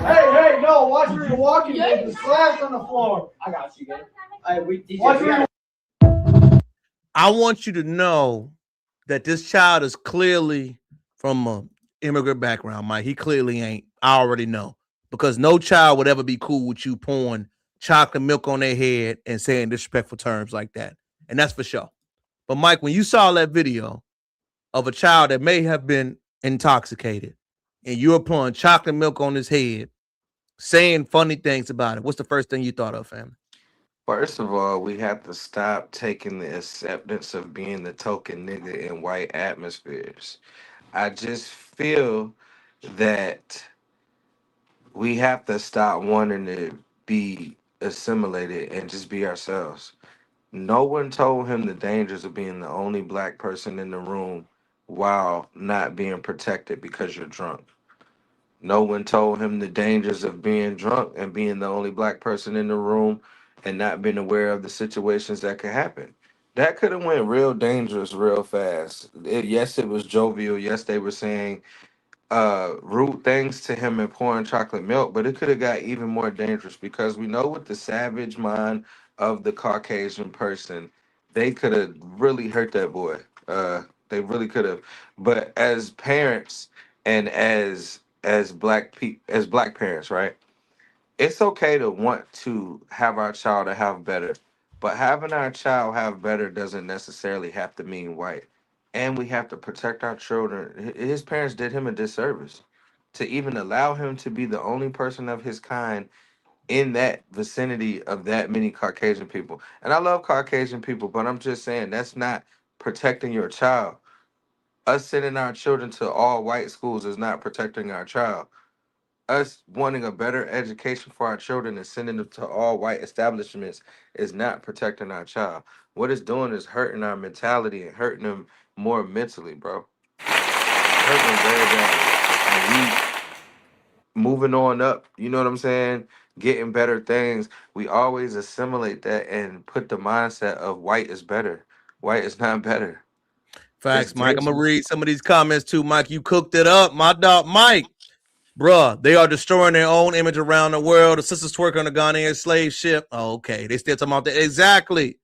back. Hey, no, watch where you're walking. The slabs on the floor. I got you, guys. Watch where you're I want you to know that this child is clearly from an immigrant background, Mike. He clearly ain't. I already know. Because no child would ever be cool with you pouring chocolate milk on their head and saying disrespectful terms like that. And that's for sure. But Mike, when you saw that video of a child that may have been intoxicated and you're pouring chocolate milk on his head, saying funny things about it, what's the first thing you thought of, family? First of all, we have to stop taking the acceptance of being the token nigga in white atmospheres. I just feel that we have to stop wanting to be assimilated and just be ourselves. No one told him the dangers of being the only black person in the room while not being protected because you're drunk. No one told him the dangers of being drunk and being the only black person in the room and not being aware of the situations that could happen. That could have went real dangerous real fast. Yes, it was jovial. Yes, they were saying rude things to him and pouring chocolate milk, but it could have got even more dangerous because we know with the savage mind of the Caucasian person, they could have really hurt that boy. They really could have. But as parents and as black parents, right? It's okay to want to have our child to have better, but having our child have better doesn't necessarily have to mean white. And we have to protect our children. His parents did him a disservice to even allow him to be the only person of his kind in that vicinity of that many Caucasian people. And I love Caucasian people, but I'm just saying that's not protecting your child. Us sending our children to all white schools is not protecting our child. Us wanting a better education for our children and sending them to all white establishments is not protecting our child. What it's doing is hurting our mentality and hurting them more mentally, bro. Hurting them very bad. And we moving on up, you know what I'm saying? Getting better things. We always assimilate that and put the mindset of white is better. White is not better. Facts, Mike. I'm going to read some of these comments too, Mike. You cooked it up, my dog, Mike. Bruh, they are destroying their own image around the world. The sisters twerk on the Ghanaian slave ship. Oh, okay. They still talking about that. Exactly.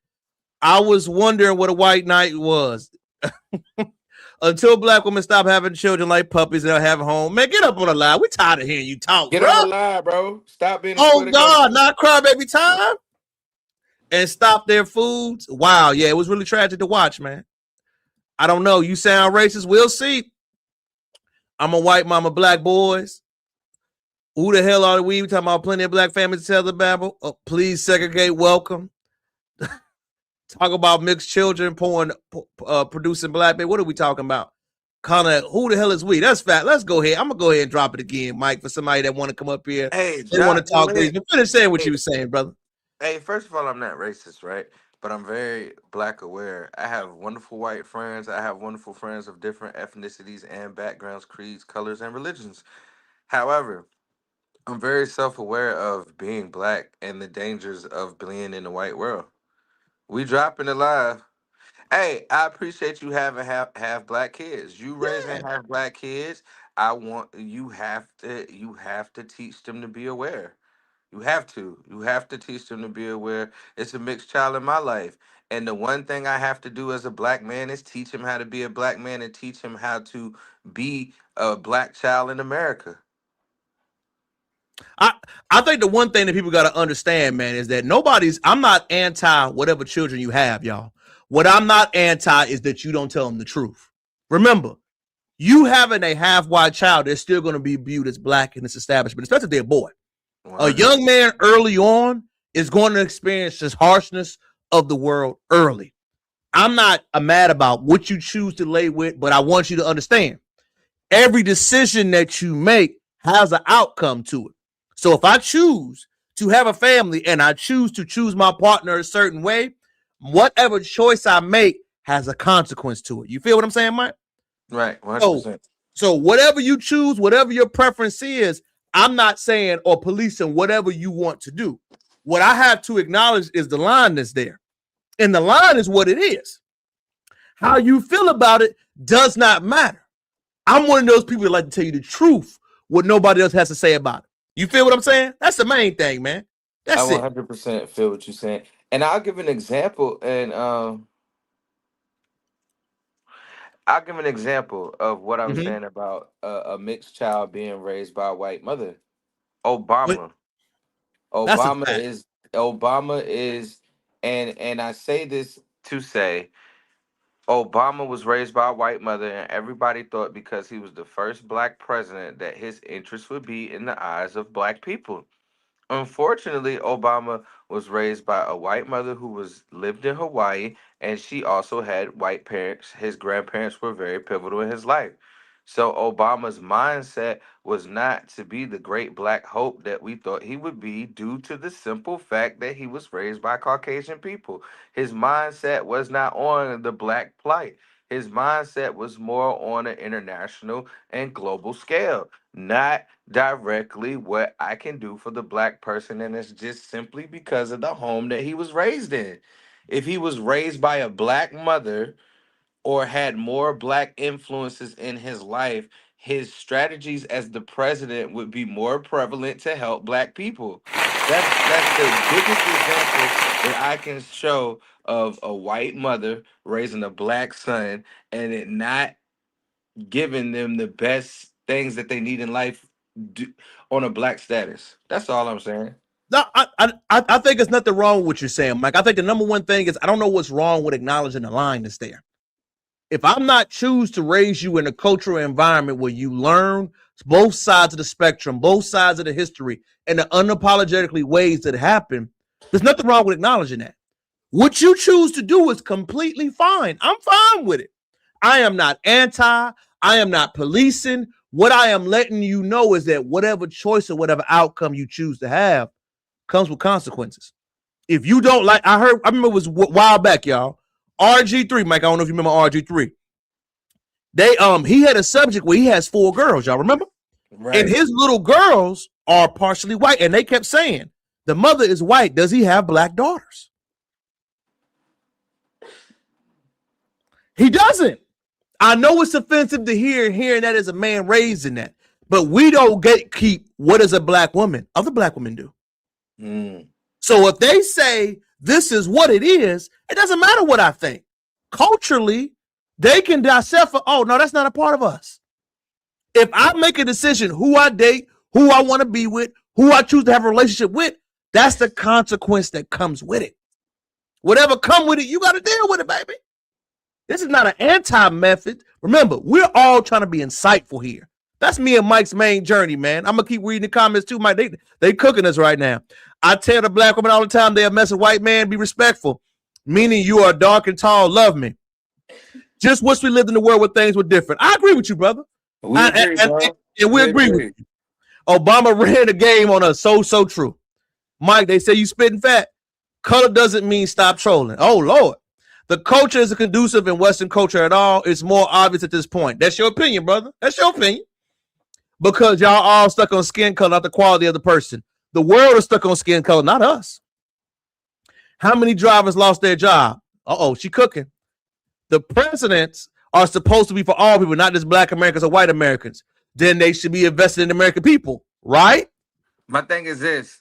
I was wondering what a white knight was. Until black women stop having children like puppies, they'll have a home. Man, get up on the line. We tired of hearing you talk, Get bro. on the line, bro. Stop being Oh, God, not crybaby time. And stop their foods. Wow, yeah, it was really tragic to watch, man. I don't know. You sound racist. We'll see. I'm a white mama, black boys. Who the hell are we? We talking about plenty of black families to tell the Bible. Oh, please segregate. Welcome. Talk about mixed children, producing black men. What are we talking about? Kind of, who the hell is we? That's fat. Let's go ahead. I'm gonna go ahead and drop it again, Mike, for somebody that want to come up here. Hey, they want to talk. Please finish saying what you were saying, brother. Hey, first of all, I'm not racist, right? But I'm very black aware. I have wonderful white friends. I have wonderful friends of different ethnicities and backgrounds, creeds, colors, and religions. However, I'm very self-aware of being black and the dangers of being in the white world. We dropping it live. Hey, I appreciate you having half black kids. You raising half black kids. I want you have to teach them to be aware. You have to. You have to teach them to be aware. It's a mixed child in my life. And the one thing I have to do as a black man is teach him how to be a black man and teach him how to be a black child in America. I think the one thing that people got to understand, man, is that I'm not anti whatever children you have, y'all. What I'm not anti is that you don't tell them the truth. Remember, you having a half white child, they're still going to be viewed as black in this establishment, especially if they're a boy. A young man early on is going to experience this harshness of the world early. I'm not mad about what you choose to lay with, but I want you to understand every decision that you make has an outcome to it. So if I choose to have a family and I choose to choose my partner a certain way, whatever choice I make has a consequence to it. You feel what I'm saying, Mike? Right, 100%. So whatever you choose, whatever your preference is, I'm not saying or policing whatever you want to do. What I have to acknowledge is the line that's there. And the line is what it is. How you feel about it does not matter. I'm one of those people that like to tell you the truth, what nobody else has to say about it. You feel what I'm saying? That's the main thing, man. That's I it. 100% feel what you're saying. And I'll give an example of what I'm saying about a mixed child being raised by a white mother. Obama is, and I say this to say, Obama was raised by a white mother, and everybody thought because he was the first black president that his interests would be in the eyes of black people. Unfortunately, Obama was raised by a white mother who lived in Hawaii, and she also had white parents. His grandparents were very pivotal in his life. So Obama's mindset was not to be the great black hope that we thought he would be due to the simple fact that he was raised by Caucasian people. His mindset was not on the black plight. His mindset was more on an international and global scale, not directly what I can do for the black person. And it's just simply because of the home that he was raised in. If he was raised by a black mother or had more black influences in his life, his strategies as the president would be more prevalent to help black people. That's the biggest example that I can show of a white mother raising a black son and it not giving them the best things that they need in life on a black status. That's all I'm saying. No, I think there's nothing wrong with what you're saying, Mike. I think the number one thing is I don't know what's wrong with acknowledging the line that's there. If I'm not choose to raise you in a cultural environment where you learn both sides of the spectrum, both sides of the history, and the unapologetically ways that happen, there's nothing wrong with acknowledging that. What you choose to do is completely fine. I'm fine with it. I am not anti. I am not policing. What I am letting you know is that whatever choice or whatever outcome you choose to have comes with consequences. If you don't like, I remember it was a while back, y'all. RG3, Mike, I don't know if you remember RG3. He had a subject where he has 4 girls, y'all remember? Right. And his little girls are partially white, and they kept saying, the mother is white. Does he have black daughters? He doesn't. I know it's offensive to hearing that as a man raising that, but we don't keep what does a black woman, other black women do. So if they say this is what it is, it doesn't matter what I think. Culturally, they can dissect for, oh, no, that's not a part of us. If I make a decision who I date, who I want to be with, who I choose to have a relationship with, that's the consequence that comes with it. Whatever come with it, you got to deal with it, baby. This is not an anti-method. Remember, we're all trying to be insightful here. That's me and Mike's main journey, man. I'm going to keep reading the comments too, Mike. They cooking us right now. I tell the black woman all the time, they'll mess with white man, be respectful. Meaning you are dark and tall, love me. Just wish we lived in a world where things were different. I agree with you, brother. We agree with you. Obama ran the game on us. So true. Mike, they say you spitting fat. Color doesn't mean stop trolling. Oh, Lord. The culture isn't conducive in Western culture at all. It's more obvious at this point. That's your opinion, brother. That's your opinion. because y'all all stuck on skin color, not the quality of the person. The world is stuck on skin color, not us. How many drivers lost their job? She cooking. The presidents are supposed to be for all people, not just black Americans or white Americans. Then they should be invested in the American people, right? My thing is this.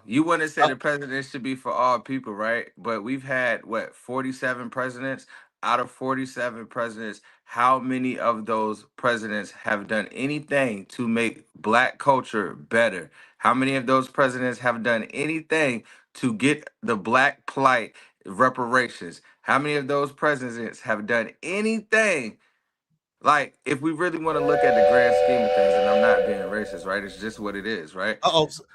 You wouldn't say the president should be for all people, right? But we've had 47 presidents. Out of 47 presidents, how many of those presidents have done anything to make black culture better? How many of those presidents have done anything to get the black plight reparations? How many of those presidents have done anything? Like, if we really want to look at the grand scheme of things, and I'm not being racist, right? It's just what it is, right?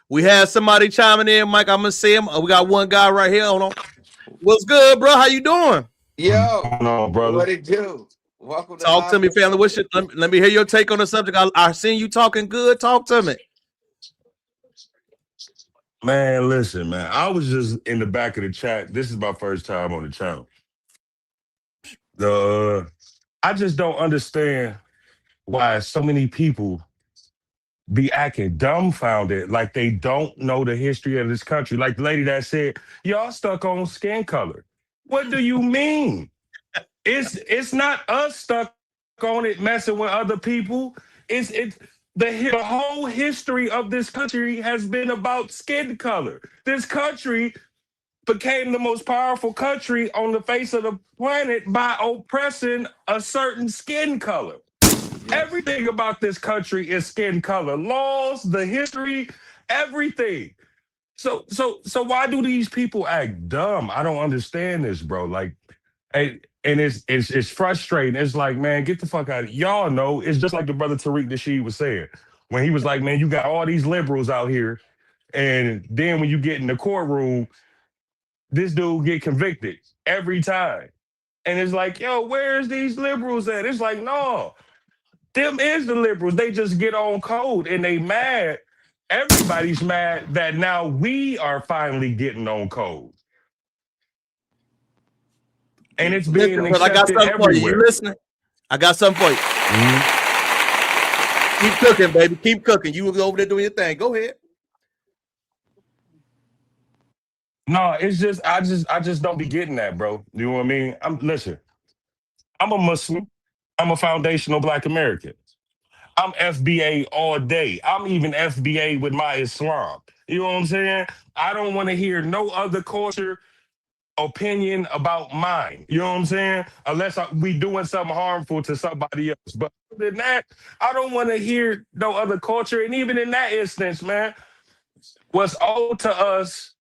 We had somebody chiming in, Mike. I'm gonna see him. We got one guy right here. Hold on. What's good, bro? How you doing? Yo, no, brother. What it do? Welcome Talk to me, family. What's your, let me hear your take on the subject. I seen you talking good. Talk to me. Man, listen, man. I was just in the back of the chat. This is my first time on the channel. I just don't understand why so many people be acting dumbfounded, like they don't know the history of this country. Like the lady that said, y'all stuck on skin color. What do you mean? It's not us stuck on it messing with other people. The whole history of this country has been about skin color. This country became the most powerful country on the face of the planet by oppressing a certain skin color. Everything about this country is skin color. Laws, the history, everything. So why do these people act dumb? I don't understand this, bro. Like, and it's frustrating. It's like, man, get the fuck out of it. Y'all know, it's just like the brother Tariq Nasheed was saying. When he was like, man, you got all these liberals out here, and then when you get in the courtroom, this dude get convicted every time. And it's like, yo, where's these liberals at? It's like, no. Them is the liberals. They just get on code and they mad. Everybody's mad that now we are finally getting on code. And it's being accepted I got something everywhere. for you. You listening? I got something for you. Keep cooking, baby. Keep cooking. You was over there doing your thing. Go ahead. No, it's just I just don't be getting that, bro. You know what I mean? Listen, I'm a Muslim. I'm a foundational Black American. I'm FBA all day. I'm even FBA with my Islam. You know what I'm saying? I don't want to hear no other culture opinion about mine. You know what I'm saying? Unless we doing something harmful to somebody else. But other than that, I don't want to hear no other culture. And even in that instance, man, what's owed to us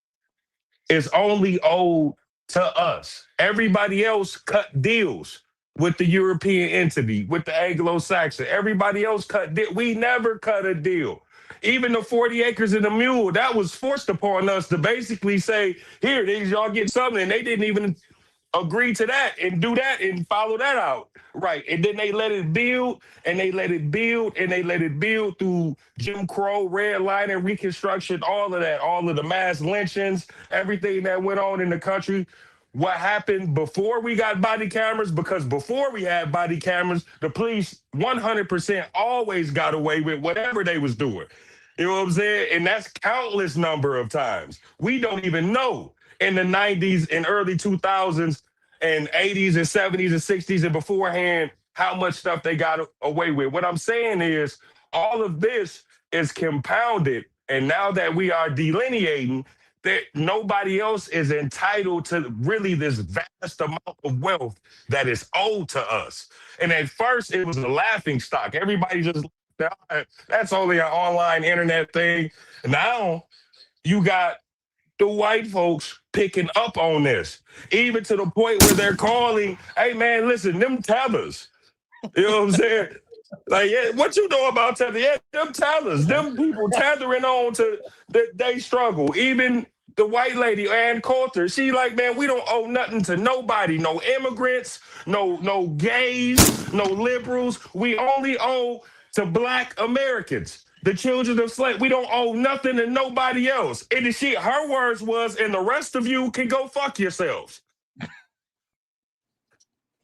is only owed to us. Everybody else cut deals with the European entity, with the Anglo-Saxon. Everybody else we never cut a deal. Even the 40 acres and a mule, that was forced upon us to basically say, here, y'all get something. And they didn't even agree to that and do that and follow that out. Right. And then they let it build and they let it build and they let it build through Jim Crow, redlining, Reconstruction, all of that, all of the mass lynchings, everything that went on in the country. What happened before we got body cameras? Because before we had body cameras, the police 100% always got away with whatever they was doing. You know what I'm saying? And that's countless number of times. We don't even know in the 90s and early 2000s and 80s and 70s and 60s and beforehand how much stuff they got away with. What I'm saying is all of this is compounded. And now that we are delineating, that nobody else is entitled to really this vast amount of wealth that is owed to us. And at first it was a laughing stock. Everybody just, that's only an online internet thing. Now you got the white folks picking up on this, even to the point where they're calling, hey man, listen, them tethers. You know what I'm saying? Like, yeah, what you know about tether? Yeah, them tethers, them people tethering on to they struggle. Even the white lady, Ann Coulter, she like, man, we don't owe nothing to nobody. No immigrants, no gays, no liberals. We only owe to Black Americans, the children of slaves. We don't owe nothing to nobody else. And her words was, and the rest of you can go fuck yourselves.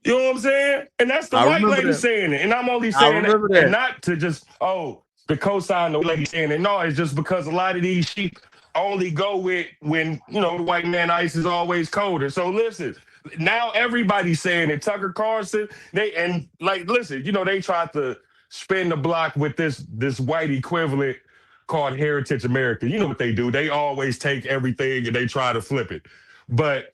You know what I'm saying? And that's the white lady saying it. And I'm only saying it and not to just, to co-sign the lady saying that no, it's just because a lot of these sheep only go with when, you know, the white man ice is always colder. So listen, now everybody's saying that Tucker Carlson, listen, you know, they tried to spin the block with this white equivalent called Heritage America. You know what they do? They always take everything and they try to flip it. But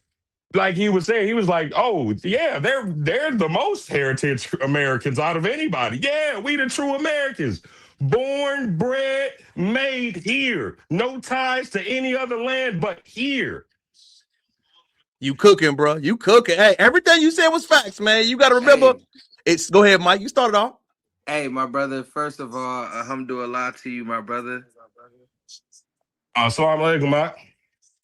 like he was saying, he was like, oh, yeah, they're the most heritage Americans out of anybody. Yeah, we the true Americans. Born, bred, made here. No ties to any other land but here. You cooking, bro. You cooking. Hey, everything you said was facts, man. You got to remember. It's Go ahead, Mike. You started off. Hey, my brother, first of all, alhamdulillah to you, my brother. Assalamu alaikum, Mike.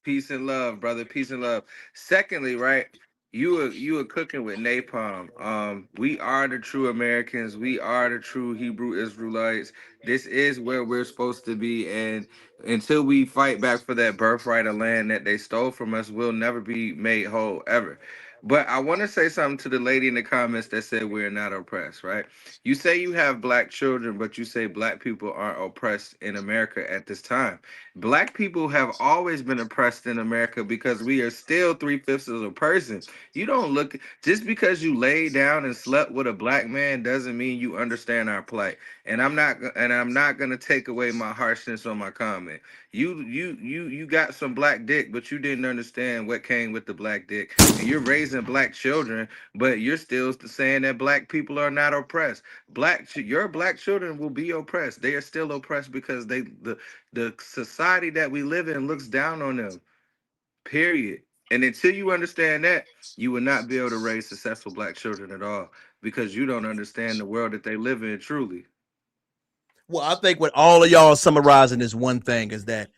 Peace and love, brother. Peace and love. Secondly, right, you were cooking with napalm. We are the true Americans. We are the true Hebrew Israelites. This is where we're supposed to be, and until we fight back for that birthright of land that they stole from us, we'll never be made whole ever. But I want to say something to the lady in the comments that said we're not oppressed, right? You say you have black children, but you say black people aren't oppressed in America at this time. Black people have always been oppressed in America because we are still 3/5 of a person. You don't look, just because you lay down and slept with a black man doesn't mean you understand our plight. And I'm not gonna take away my harshness on my comment. You got some black dick, but you didn't understand what came with the black dick. And you're raising black children, but you're still saying that black people are not oppressed. Your black children will be oppressed. They are still oppressed because the society that we live in looks down on them. Period. And until you understand that, you will not be able to raise successful black children at all because you don't understand the world that they live in truly. Well, I think what all of y'all summarizing is one thing is that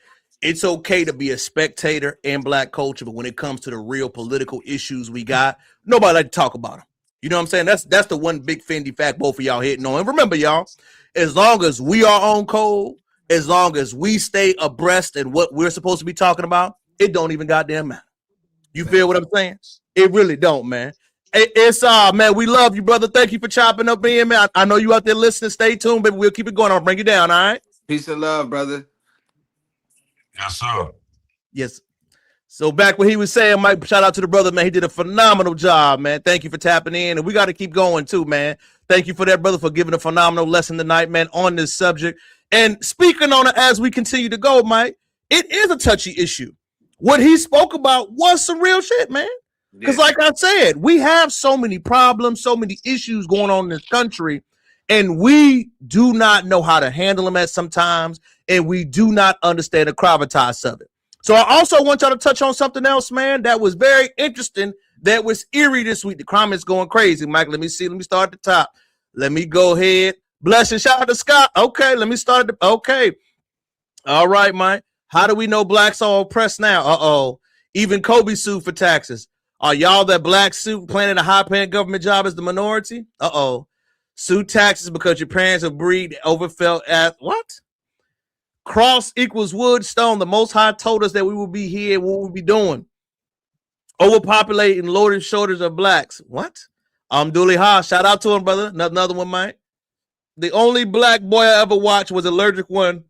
it's okay to be a spectator in black culture, but when it comes to the real political issues we got, nobody like to talk about them. You know what I'm saying? That's the one big Fendi fact both of y'all hitting on. And remember, y'all, as long as we are on code, as long as we stay abreast in what we're supposed to be talking about, it don't even goddamn matter. You feel what I'm saying? It really don't, man. It's man, we love you, brother. Thank you for chopping up in, man. I know you out there listening. Stay tuned, baby. We'll keep it going. I'll bring you down, all right? Peace and love, brother. Yes, sir. Yes. So back what he was saying, Mike, shout out to the brother, man. He did a phenomenal job, man. Thank you for tapping in. And we got to keep going too, man. Thank you for that, brother, for giving a phenomenal lesson tonight, man, on this subject. And speaking on it as we continue to go, Mike, it is a touchy issue. What he spoke about was some real shit, man. Because like I said, we have so many problems, so many issues going on in this country, and we do not know how to handle them at sometimes, and we do not understand the gravitas of it. So I also want y'all to touch on something else, man, that was very interesting, that was eerie this week. The comments going crazy, Mike. Let me see. Let me start at the top. Let me go ahead. Blessing, shout out to Scott. Okay, let me start. Okay. All right, Mike. How do we know blacks are oppressed now? Uh-oh. Even Kobe sued for taxes. Are y'all that black suit planning a high-paying government job as the minority? Uh-oh. Sue taxes because your parents have breed overfelt at what? Cross equals wood, stone. The Most High told us that we will be here. What we'll be doing? Overpopulating, loaded shoulders of blacks. What? Dooley Ha. Shout out to him, brother. Another one, Mike. The only black boy I ever watched was Allergic One.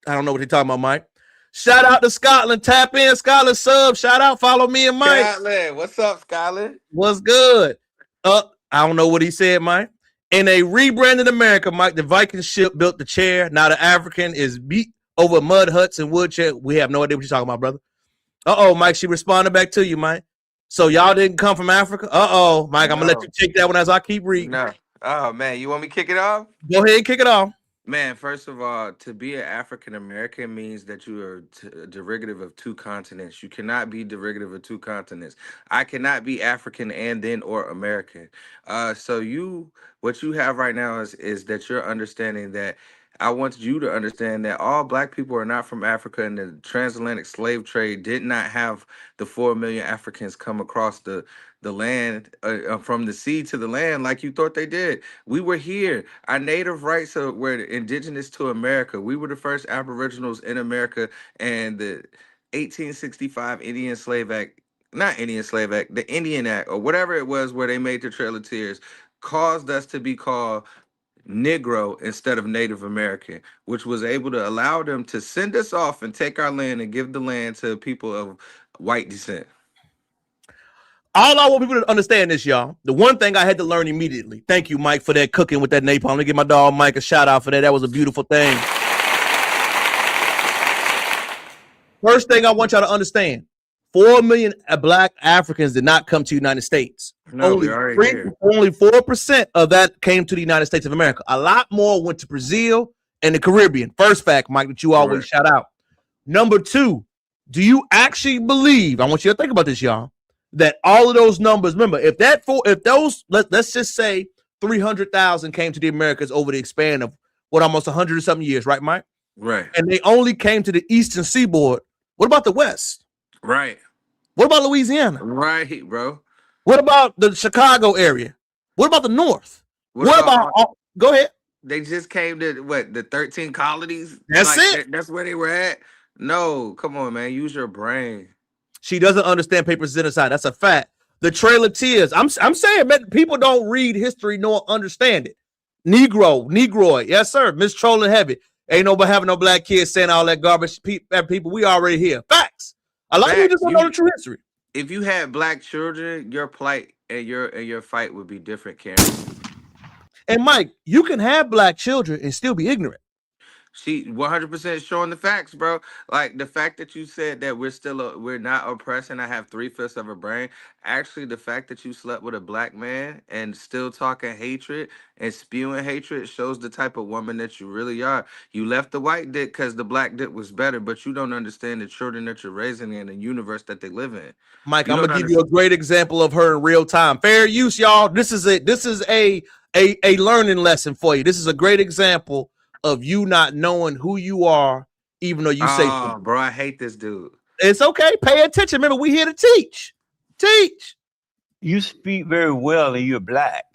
I don't know what he's talking about, Mike. Shout out to Scotland. Tap in, Scotland sub. Shout out. Follow me and Mike. Scotland. What's up, Scotland? What's good? I don't know what he said, Mike. In a rebranded America, Mike, the Viking ship built the chair. Now the African is beat over mud huts and wood chair. We have no idea what you're talking about, brother. Uh-oh, Mike. She responded back to you, Mike. So y'all didn't come from Africa? Uh-oh, Mike. I'm going to let you take that one as I keep reading. No. Oh, man. You want me to kick it off? Go ahead and kick it off. Man, first of all, to be an African American means that you are derivative of two continents. You cannot be derivative of two continents. I cannot be African and then or American. So what you have right now is that you're understanding that I want you to understand that all black people are not from Africa, and the transatlantic slave trade did not have the 4 million Africans come across the land from the sea to the land like you thought they did. We were here. Our native rights were indigenous to America. We were the first aboriginals in America, and the 1865 Indian Slave Act, not Indian Slave Act, the Indian Act, or whatever it was where they made the Trail of Tears, caused us to be called Negro instead of Native American, which was able to allow them to send us off and take our land and give the land to people of white descent. All I want people to understand this, y'all. The one thing I had to learn immediately. Thank you, Mike, for that cooking with that napalm. Let me give my dog Mike a shout out for that. That was a beautiful thing. First thing I want y'all to understand: 4 million Black Africans did not come to the United States. No, we already here. Only 4% of that came to the United States of America. A lot more went to Brazil and the Caribbean. First fact, Mike, that you always shout out. Number two, do you actually believe? I want you to think about this, y'all. That all of those numbers, remember, let's just say 300,000 came to the Americas over the span of almost 100 or something years, right, Mike? Right. And they only came to the eastern seaboard. What about the West? Right. What about Louisiana? Right, bro. What about the Chicago area? What about the North? What about go ahead. They just came to the 13 colonies? That's it. That's where they were at? No, come on, man. Use your brain. She doesn't understand paper genocide. That's a fact. The Trail of Tears. I'm saying, man, people don't read history nor understand it. Negroid. Yes, sir. Miss Trolling Heavy. Ain't nobody having no black kids saying all that garbage. People, we already here. Facts. A lot of you just don't know the true history. If you had black children, your plight and your fight would be different, Karen. And Mike, you can have black children and still be ignorant. She 100% showing the facts, bro. Like the fact that you said that we're not oppressed and I have 3/5 of a brain. Actually, the fact that you slept with a black man and still talking hatred and spewing hatred shows the type of woman that you really are. You left the white dick because the black dick was better, but you don't understand the children that you're raising in the universe that they live in. Mike, I'm gonna give you a great example of her in real time. Fair use, y'all. This is a learning lesson for you. This is a great example of you not knowing who you are, even though you say, bro, I hate this dude. It's okay. Pay attention. Remember, we here to teach. Teach. You speak very well and you're black.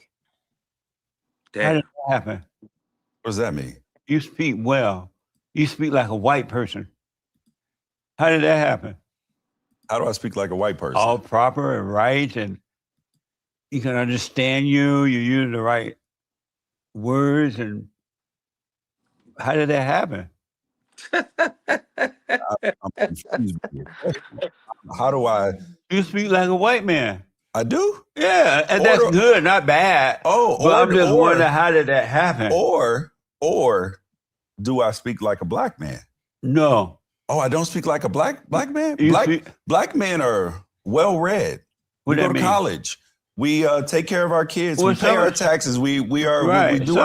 Damn. How did that happen? What does that mean? You speak well. You speak like a white person. How did that happen? How do I speak like a white person? All proper and right, and you can understand you. You use the right words, and how did that happen? I'm confused. How do I? You speak like a white man. I do? Yeah, and that's good, not bad. But I'm just wondering, how did that happen? Or do I speak like a black man? No. Oh, I don't speak like a black man? You Black men are well-read. We go to college. We take care of our kids. We pay our taxes. We do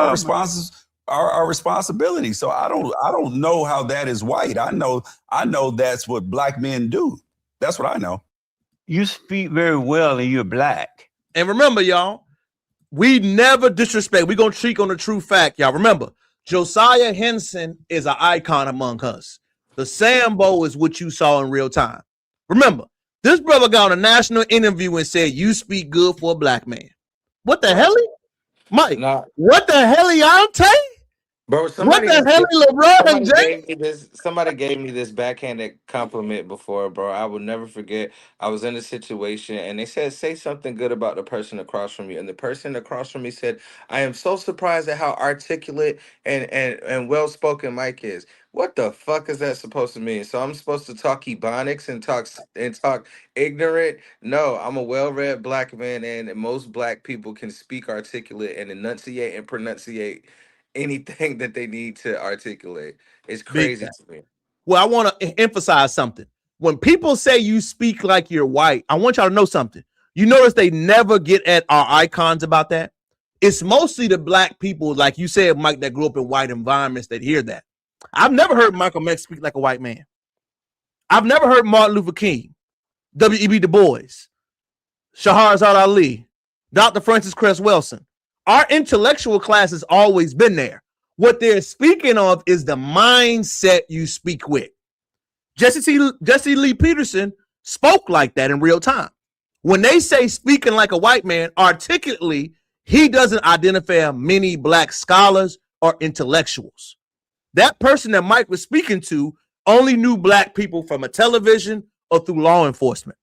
our responsibility. So I don't know how that is white. I know that's what black men do. That's what I know. You speak very well and you're black. And remember, y'all, we never disrespect. We're going to speak on the true fact, y'all. Remember, Josiah Henson is an icon among us. The Sambo is what you saw in real time. Remember, this brother got on a national interview and said, you speak good for a black man. What the hell? Mike, what the hell, Yante? Bro, what the hell, LeBron James? Somebody gave me this backhanded compliment before, bro. I will never forget. I was in a situation and they said, say something good about the person across from you. And the person across from me said, I am so surprised at how articulate and well-spoken Mike is. What the fuck is that supposed to mean? So I'm supposed to talk Ebonics and talk ignorant? No, I'm a well-read black man, and most black people can speak articulate and enunciate and pronunciate anything that they need to articulate. It's crazy to me. Well, I want to emphasize something. When people say you speak like you're white, I want y'all to know something. You notice they never get at our icons about that. It's mostly the black people, like you said, Mike, that grew up in white environments that hear that. I've never heard Malcolm X speak like a white man. I've never heard Martin Luther King, W.E.B. Du Bois, Shahrazad Ali, Dr. Francis Cress Wilson. Our intellectual class has always been there. What they're speaking of is the mindset you speak with. Jesse Lee Peterson spoke like that in real time. When they say speaking like a white man, articulately, he doesn't identify many black scholars or intellectuals. That person that Mike was speaking to only knew black people from a television or through law enforcement.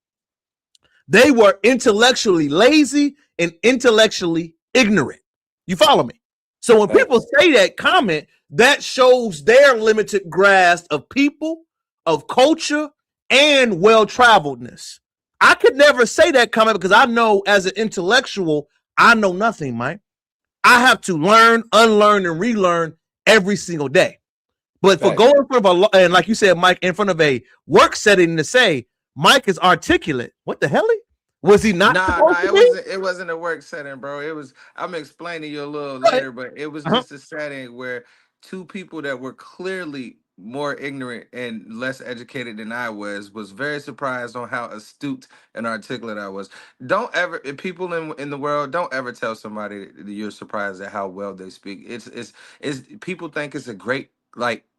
They were intellectually lazy and intellectually ignorant. You follow me? So when people say that comment, that shows their limited grasp of people, of culture, and well-traveledness. I could never say that comment because I know as an intellectual, I know nothing, Mike. I have to learn, unlearn, and relearn every single day. But for going in front of and like you said, Mike, in front of a work setting to say Mike is articulate, what the hell? Was he not? It wasn't a work setting, bro. It was. I'm explaining you a little later, but it was just a setting where two people that were clearly more ignorant and less educated than I was very surprised on how astute and articulate I was. Don't ever, people in the world, don't ever tell somebody that you're surprised at how well they speak. It's people think it's a great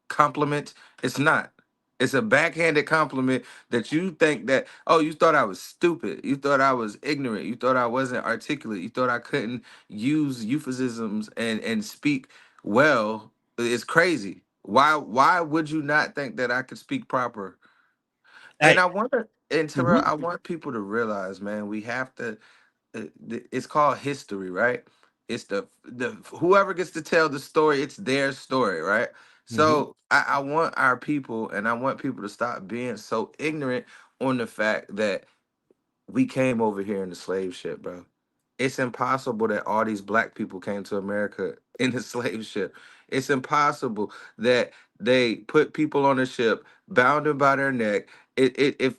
compliment. It's not. It's a backhanded compliment that you think that, oh, you thought I was stupid. You thought I was ignorant. You thought I wasn't articulate. You thought I couldn't use euphemisms and speak well. It's crazy. Why would you not think that I could speak proper? And I wonder, and Terrell, I want people to realize, man, we have to, it's called history, right? It's the whoever gets to tell the story, it's their story, right? So I want our people, and I want people to stop being so ignorant on the fact that we came over here in the slave ship, bro. It's impossible that all these black people came to America in the slave ship. It's impossible that they put people on a ship, bound them by their neck. If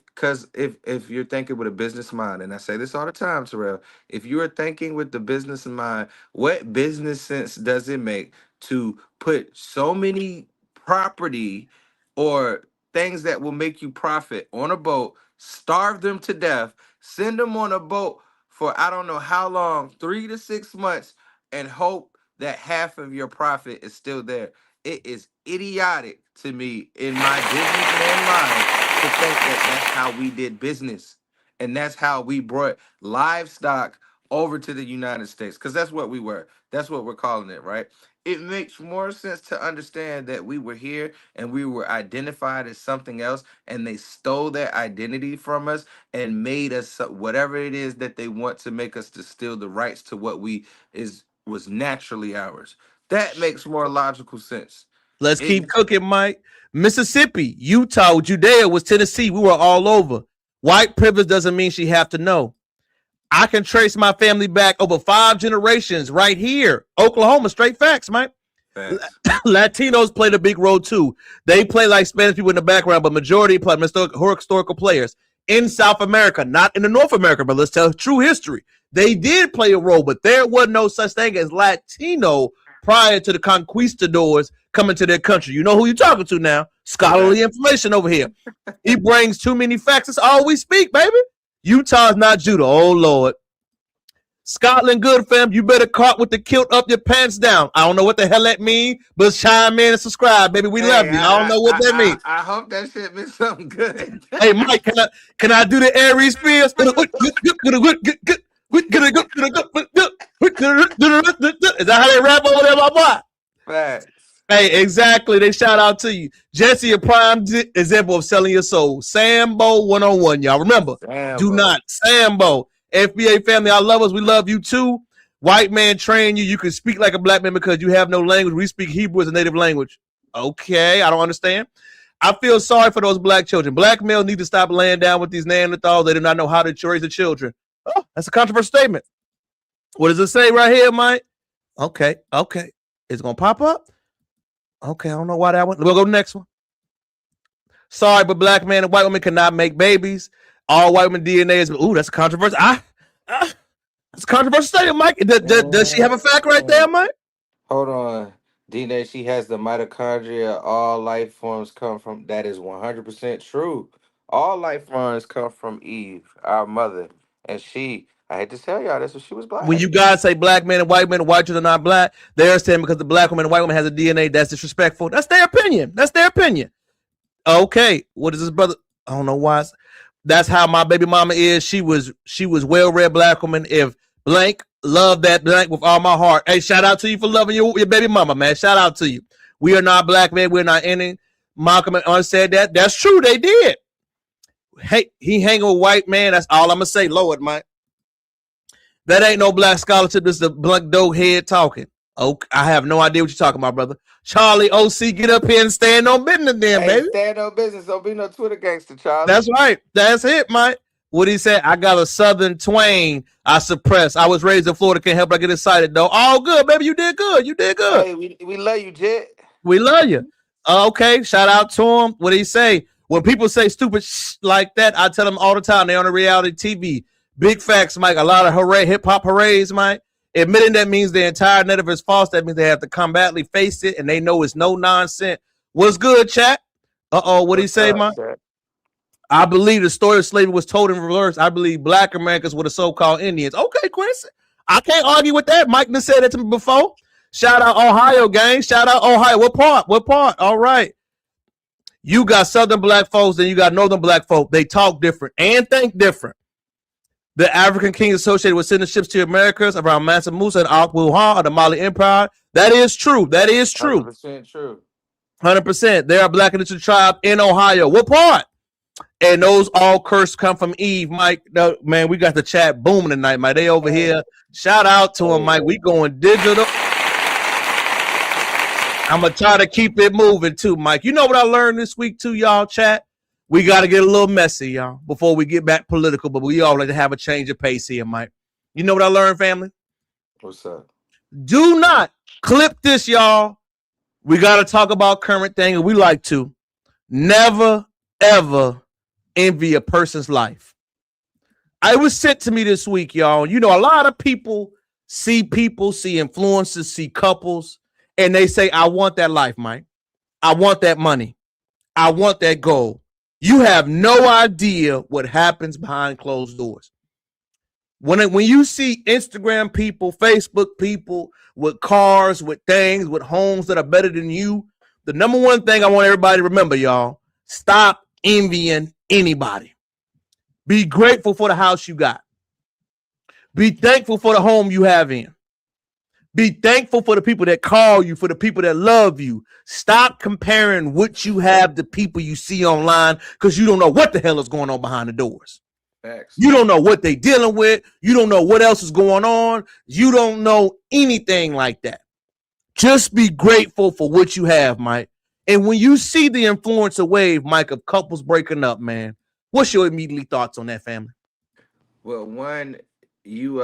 you're thinking with a business mind, and I say this all the time, Terrell, if you are thinking with the business mind, what business sense does it make to put so many property or things that will make you profit on a boat, starve them to death, send them on a boat for I don't know how long, 3 to 6 months, and hope that half of your profit is still there? It is idiotic to me in my businessman mind to think that that's how we did business. And that's how we brought livestock over to the United States. Because that's what we were. That's what we're calling it, right? It makes more sense to understand that we were here and we were identified as something else, and they stole that identity from us and made us whatever it is that they want to make us to steal the rights to what was naturally ours. That makes more logical sense. Let's keep cooking, Mike. Mississippi, Utah, Judea was Tennessee. We were all over. White privilege doesn't mean she have to know. I can trace my family back over 5 generations right here. Oklahoma, straight facts, Mike. Latinos played a big role too. They play like Spanish people in the background, but majority play historical players in South America, not in the North America, but let's tell true history. They did play a role, but there was no such thing as Latino prior to the conquistadors coming to their country. You know who you're talking to now. Scholarly information over here. He brings too many facts. That's all we speak, baby. Utah's not Judah. Oh, Lord. Scotland, good fam. You better caught with the kilt up your pants down. I don't know what the hell that means, but chime in and subscribe, baby. We love you. I don't know what that means. I hope that shit means something good. Hey, Mike, can I do the Aries Spears? Is that how they rap over there, my boy? Facts. Hey, exactly. They shout out to you. Jesse, a prime example of selling your soul. Sambo 101, y'all. Remember, do not. Sambo. FBA family, I love us. We love you too. White man train you. You can speak like a black man because you have no language. We speak Hebrew as a native language. Okay, I don't understand. I feel sorry for those black children. Black males need to stop laying down with these Neanderthals. They do not know how to raise the children. Oh, that's a controversial statement. What does it say right here, Mike? Okay. It's going to pop up? Okay, I don't know why that one. We'll go to the next one. Sorry, but black men and white women cannot make babies. All white women DNA is. Ooh, that's controversial. That's a controversial statement, Mike. Does she have a fact right there, Mike? Hold on. DNA, she has the mitochondria. All life forms come from. That is 100% true. All life forms come from Eve, our mother. And I hate to tell y'all this, but she was black. When you guys say black men and white children are not black, they're saying because the black woman and white woman has a DNA, that's disrespectful. That's their opinion. Okay, what is this, brother? I don't know why. That's how my baby mama is. She was well-read black woman. If blank, love that blank with all my heart. Hey, shout out to you for loving your baby mama, man. Shout out to you. We are not black men. We're not any. Malcolm said that. That's true. They did. Hey, he hanging with white man. That's all I'm gonna say. Lord, Mike. That ain't no black scholarship. This is a blunt dog head talking. Okay, I have no idea what you're talking about, brother. Charlie OC, get up here and stand on business then, Hey, baby. stand on business. Don't be no Twitter gangster, Charlie. That's right. That's it, Mike. What he said, I got a Southern twang I suppress. I was raised in Florida, can't help but get excited, though. All good, baby. You did good. You did good. Hey, we love you, Jet. We love you. Okay, shout out to him. What did he say? When people say stupid like that, I tell them all the time, they're on a reality TV. Big facts, Mike. A lot of hip-hop hoorays, Mike. Admitting that means the entire narrative is false. That means they have to combatantly face it, and they know it's no nonsense. What's good, chat? What did he say, Mike? I believe the story of slavery was told in reverse. I believe Black Americans were the so-called Indians. Okay, Quincy. I can't argue with that. Mike done said that to me before. Shout out Ohio, gang. Shout out Ohio. What part? What part? All right. You got Southern Black folks, then you got Northern Black folk. They talk different and think different. The African kings associated with sending ships to Americas around Mansa Musa and Al-Wuhan of the Mali Empire. That is true. That is true. 100% true. 100%. They are Black indigenous tribe in Ohio. What part? And those all curses come from Eve, Mike. No, man, we got the chat booming tonight, Mike. They over here. Shout out to them, Mike. We going digital. I'm going to try to keep it moving, too, Mike. You know what I learned this week, too, y'all, chat? We got to get a little messy, y'all, before we get back political, but we all like to have a change of pace here, Mike. You know what I learned, family? What's up? Do not clip this, y'all. We got to talk about current thing, and we like to. Never, ever envy a person's life. It was sent to me this week, y'all. You know, a lot of people, see influencers, see couples, and they say, I want that life, Mike. I want that money. I want that goal. You have no idea what happens behind closed doors. When you see Instagram people, Facebook people with cars, with things, with homes that are better than you, the number one thing I want everybody to remember, y'all, stop envying anybody. Be grateful for the house you got. Be thankful for the home you have in. Be thankful for the people that call you, for the people that love you. Stop comparing what you have to people you see online because you don't know what the hell is going on behind the doors. Facts. You don't know what they're dealing with. You don't know what else is going on. You don't know anything like that. Just be grateful for what you have, Mike. And when you see the influencer wave, Mike, of couples breaking up, man, what's your immediate thoughts on that, family? Well, one, you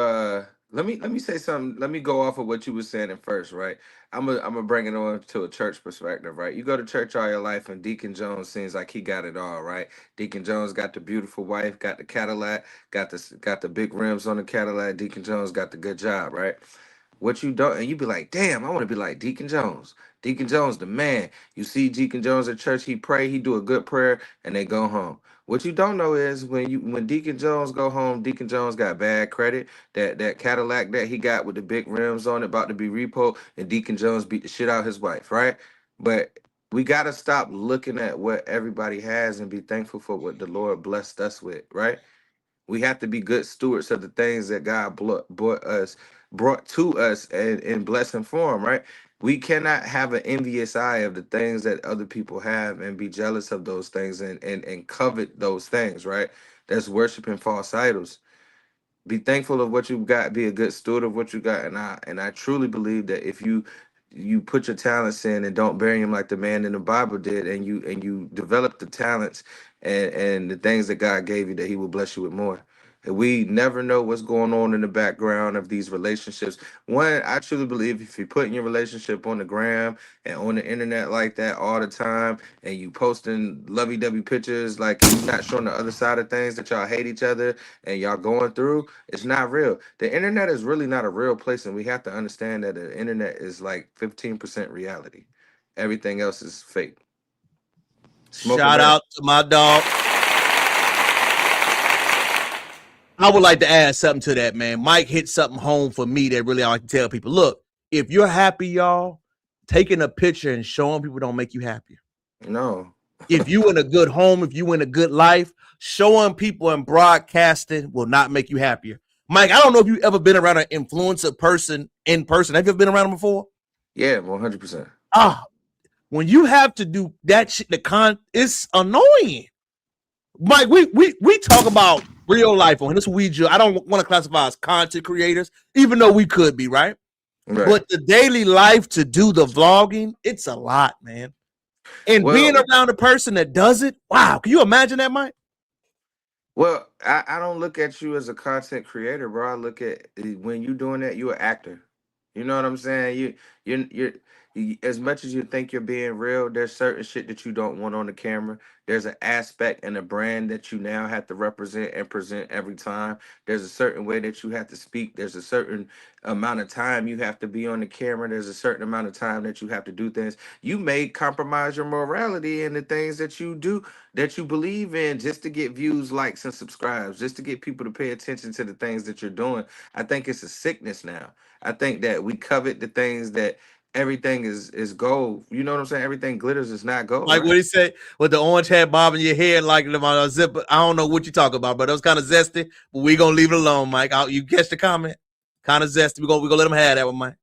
let me say something. Let me go off of what you were saying at first, right? I'm gonna bring it on to a church perspective, right? You go to church all your life, and Deacon Jones seems like he got it all, right? Deacon Jones got the beautiful wife, got the Cadillac, got the big rims on the Cadillac. Deacon Jones got the good job, right? What you don't, and you be like, damn, I want to be like Deacon Jones. Deacon Jones, the man. You see Deacon Jones at church, he pray, he do a good prayer, and they go home. What you don't know is when Deacon Jones go home, Deacon Jones got bad credit. That Cadillac that he got with the big rims on it about to be repo, and Deacon Jones beat the shit out of his wife, right? But we gotta stop looking at what everybody has and be thankful for what the Lord blessed us with, right? We have to be good stewards of the things that God brought to us in blessing form, right? We cannot have an envious eye of the things that other people have and be jealous of those things and covet those things, right? That's worshiping false idols. Be thankful of what you got, be a good steward of what you got. And I truly believe that if you put your talents in and don't bury them like the man in the Bible did, and you develop the talents and the things that God gave you, that he will bless you with more. And we never know what's going on in the background of these relationships. One, I truly believe if you put your relationship on the gram and on the internet like that all the time, and you posting lovey-dovey pictures, like you're not showing the other side of things, that y'all hate each other and y'all going through, it's not real. The internet is really not a real place, and we have to understand that the internet is like 15% reality. Everything else is fake. Shout out to my dog. I would like to add something to that, man. Mike hit something home for me that really I like to tell people. Look, if you're happy, y'all, taking a picture and showing people don't make you happier. No. If you in a good home, if you in a good life, showing people and broadcasting will not make you happier. Mike, I don't know if you've ever been around an influencer person in person. Have you ever been around them before? Yeah, 100%. When you have to do that shit, it's annoying. Mike, we talk about real life on this. I don't want to classify as content creators, even though we could be, right? Right. But the daily life to do the vlogging, it's a lot, man. And being Well, around a person that does it, wow. Can you imagine that, Mike? well, I don't look at you as a content creator, bro. I look at when you doing that, you an actor. You know what I'm saying? You as much as you think you're being real, there's certain shit that you don't want on the camera. There's an aspect and a brand that you now have to represent and present every time. There's a certain way that you have to speak. There's a certain amount of time you have to be on the camera. There's a certain amount of time that you have to do things. You may compromise your morality and the things that you do that you believe in just to get views, likes, and subscribes, just to get people to pay attention to the things that you're doing. I think it's a sickness now. I think that we covet the things that everything is gold. You know what I'm saying? Everything glitters is not gold, Like right? what he said with the orange hat bobbing your head like them on a zipper. I don't know what you talk about, but it was kind of zesty. But we gonna leave it alone, Mike. You catch the comment? Kind of zesty. We gonna let him have that one, Mike.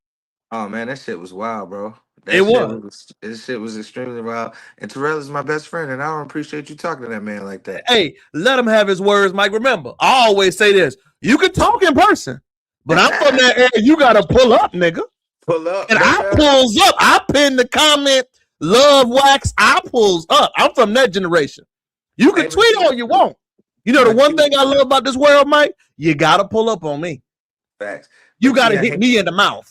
Oh man, that shit was wild, bro. This shit was extremely wild. And Terrell is my best friend, and I don't appreciate you talking to that man like that. Hey, let him have his words, Mike. Remember, I always say this: you can talk in person, but I'm from that area. You gotta pull up, nigga. Pull up, and I pulls up. I pin the comment, love wax. I pulls up. I'm from that generation. You can tweet all you want. You know the one thing I love about this world, Mike? You gotta pull up on me. Facts. You gotta hit me in the mouth.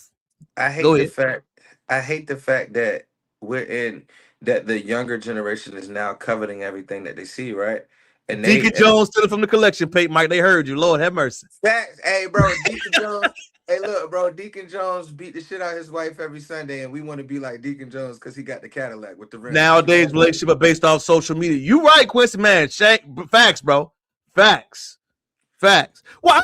I hate the fact that we're in that the younger generation is now coveting everything that they see, right? And Deacon Jones stood from the collection plate, Mike. They heard you. Lord have mercy. Facts. Hey, bro, Deacon Jones. Hey, look, bro, Deacon Jones beat the shit out of his wife every Sunday, and we want to be like Deacon Jones because he got the Cadillac with the rim. Nowadays, relationships are based off social media. You right, Quincy, man. Facts, bro. Facts. Well,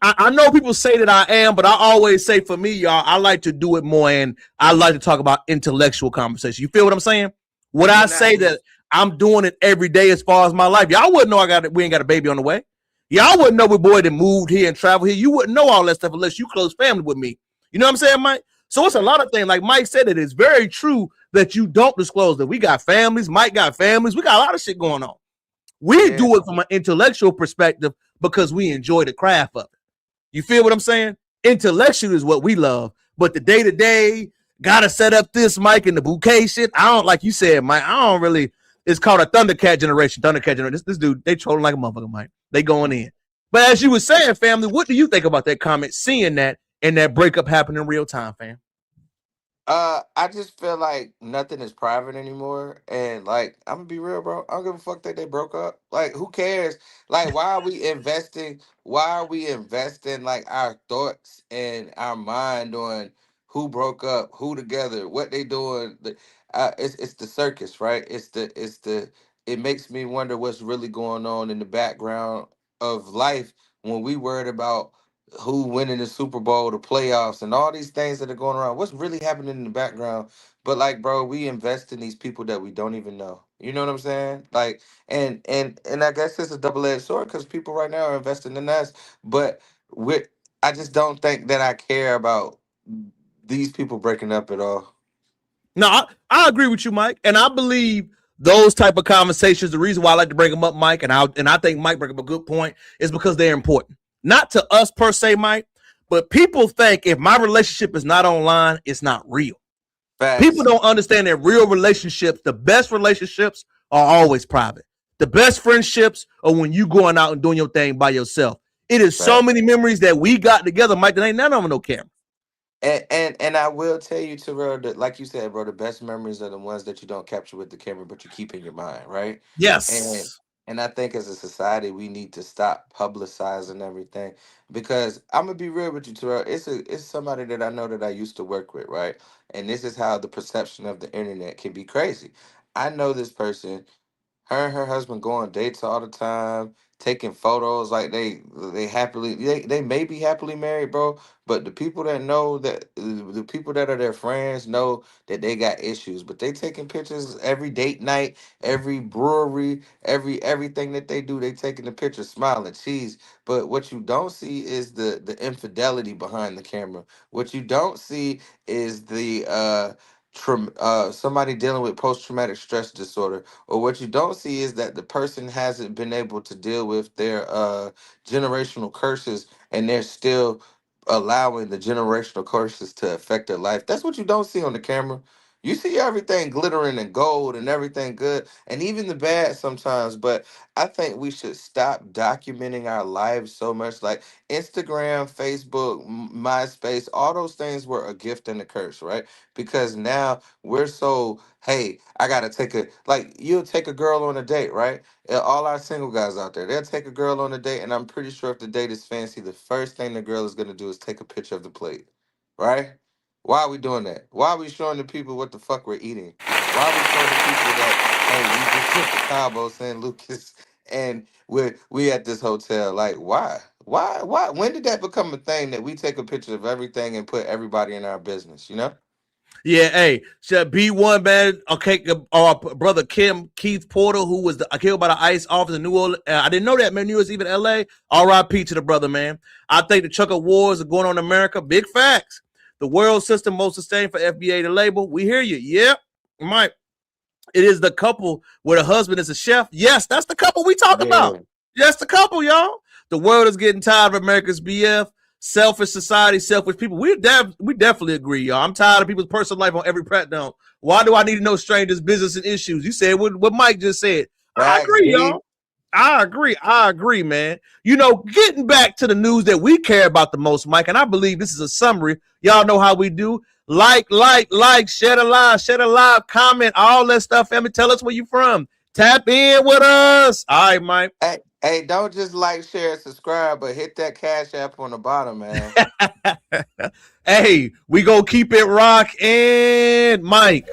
I know people say that I am, but I always say for me, y'all, I like to do it more, and I like to talk about intellectual conversation. You feel what I'm saying? Would I say that I'm doing it every day as far as my life? Y'all wouldn't know we ain't got a baby on the way. Y'all wouldn't know we boy that moved here and traveled here. You wouldn't know all that stuff unless you close family with me. You know what I'm saying, Mike? So it's a lot of things. Like Mike said, it is very true that you don't disclose that we got families. Mike got families. We got a lot of shit going on. We do it from an intellectual perspective because we enjoy the craft of it. You feel what I'm saying? Intellectual is what we love, but the day-to-day, gotta set up this, Mike, and the bouquet shit. I don't, like you said, Mike, I don't really, it's called a Thundercat generation. This dude, they trolling like a motherfucker, Mike. They going in. But as you were saying, family, what do you think about that comment, seeing that and that breakup happen in real time, fam? I just feel like nothing is private anymore, and like I'm gonna be real, bro. I don't give a fuck that they broke up. Like, who cares? Like, why are we investing? Why are we investing like our thoughts and our mind on who broke up, who together, what they doing? It's the circus, right? It's the. It makes me wonder what's really going on in the background of life when we worried about who winning the Super Bowl, the playoffs, and all these things that are going around. What's really happening in the background? But like, bro, we invest in these people that we don't even know. You know what I'm saying? Like, and I guess it's a double-edged sword because people right now are investing in us. But with, I just don't think that I care about these people breaking up at all. No, I agree with you, Mike, and I believe those type of conversations. The reason why I like to bring them up, Mike, and I think Mike bring up a good point is because they're important. Not to us per se, Mike, but people think if my relationship is not online, it's not real. Facts. People don't understand that real relationships, the best relationships are always private. The best friendships are when you going out and doing your thing by yourself. It is so many memories that we got together, Mike, that ain't none of them no camera. And I will tell you, Terrell, that like you said, bro, the best memories are the ones that you don't capture with the camera, but you keep in your mind, right? Yes. And I think as a society, we need to stop publicizing everything because I'm gonna be real with you, Terrell. It's somebody that I know that I used to work with, right? And this is how the perception of the internet can be crazy. I know this person. Her and her husband go on dates all the time, taking photos like they may be happily married, bro. But the people that know that the people that are their friends know that they got issues. But they taking pictures every date night, every brewery, everything that they do, they taking the picture, smiling, cheese. But what you don't see is the infidelity behind the camera. What you don't see is the somebody dealing with post-traumatic stress disorder, or what you don't see is that the person hasn't been able to deal with their generational curses, and they're still allowing the generational curses to affect their life. That's what you don't see on the camera. You see everything glittering and gold and everything good, and even the bad sometimes. But I think we should stop documenting our lives so much. Like Instagram, Facebook, MySpace, all those things were a gift and a curse, right? Because now we're so, hey, I gotta take a, like, you'll take a girl on a date, right? All our single guys out there, they'll take a girl on a date, and I'm pretty sure if the date is fancy, the first thing the girl is gonna do is take a picture of the plate, right? Why are we doing that? Why are we showing the people what the fuck we're eating? Why are we showing the people that, hey, we just went to Cabo San Lucas and we at this hotel? Like, why? Why? When did that become a thing that we take a picture of everything and put everybody in our business, you know? Yeah, hey, should B1, man. Okay, our brother Keith Porter, who was killed by the ICE officer in New Orleans. I didn't know that, man. He was even LA. R.I.P. to the brother, man. I think the Chuck of Wars are going on in America. Big facts. The world system most sustained for FBA to label. We hear you. Yep, Mike. It is the couple where the husband is a chef. Yes, that's the couple we talk about. Yes, the couple, y'all. The world is getting tired of America's BF. Selfish society, selfish people. We definitely agree, y'all. I'm tired of people's personal life on every platform. Why do I need to know strangers' business and issues? You said what Mike just said. I agree, y'all. I agree, man. You know, getting back to the news that we care about the most, Mike, and I believe this is a summary. Y'all know how we do. Like, share a live, comment, all that stuff. Family, tell us where you from. Tap in with us. All right, Mike. Hey, don't just like, share, subscribe, but hit that Cash App on the bottom, man. Hey, we gonna keep it rocking, Mike.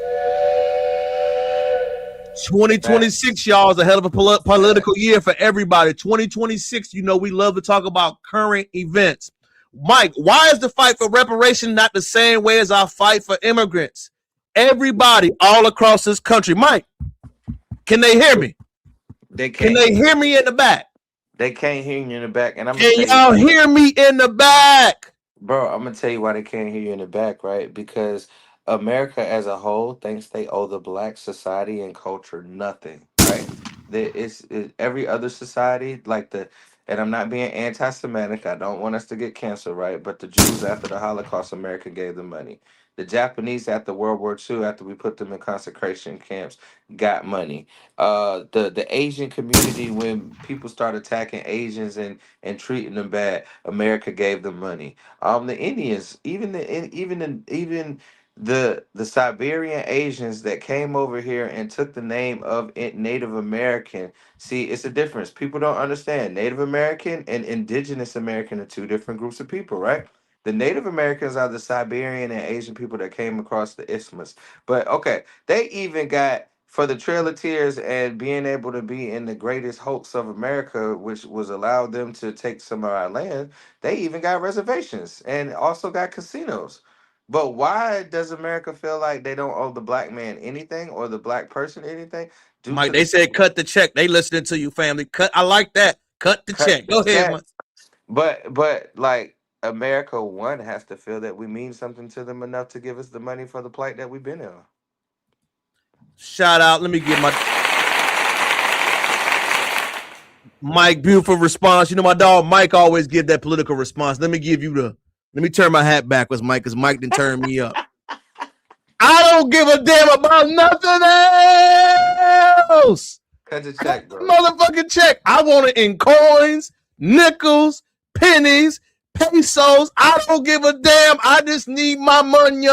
2026, y'all, is a hell of a political year for everybody. 2026, you know, we love to talk about current events. Mike, why is the fight for reparation not the same way as our fight for immigrants? Everybody all across this country. Mike, can they hear me? They can't. Can they hear me in the back? They can't hear you in the back. And can y'all hear me in the back? Bro, I'm going to tell you why they can't hear you in the back, right? Because America as a whole thinks they owe the black society and culture nothing, right? It's every other society, like and I'm not being anti-Semitic. I don't want us to get canceled, right? But the Jews after the Holocaust, America gave them money. The Japanese after World War II, after we put them in concentration camps, got money. The Asian community, when people start attacking Asians and treating them bad, America gave them money. The Indians, even the Siberian Asians that came over here and took the name of Native American. See, it's a difference. People don't understand. Native American and Indigenous American are two different groups of people, right? The Native Americans are the Siberian and Asian people that came across the isthmus. But okay, they even got, for the Trail of Tears and being able to be in the greatest hoax of America, which was allowed them to take some of our land, they even got reservations and also got casinos. But why does America feel like they don't owe the black man anything or the black person anything? Mike, they said cut the check. They listening to you, family. I like that. Cut the check. Go ahead, Mike. But like, America, one, has to feel that we mean something to them enough to give us the money for the plight that we've been in. Shout out. Let me get Mike, beautiful response. You know, my dog Mike always give that political response. Let me turn my hat backwards, Mike, because Mike didn't turn me up. I don't give a damn about nothing else. Cut the check, bro. Motherfucking check. I want it in coins, nickels, pennies, pesos. I don't give a damn. I just need my money.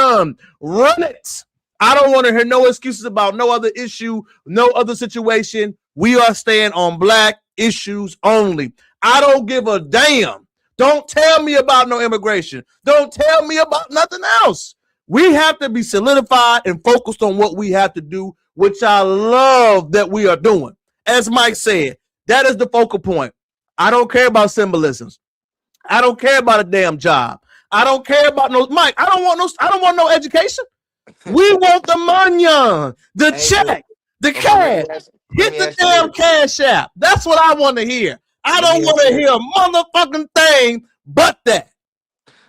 Run it. I don't want to hear no excuses about no other issue, no other situation. We are staying on black issues only. I don't give a damn. Don't tell me about no immigration. Don't tell me about nothing else. We have to be solidified and focused on what we have to do, which I love that we are doing. As Mike said, that is the focal point. I don't care about symbolisms. I don't care about a damn job. I don't care about no Mike. I don't want no education. We want the money, the check, the cash. Hit the damn Cash App. That's what I want to hear. I don't want to hear a motherfucking thing but that.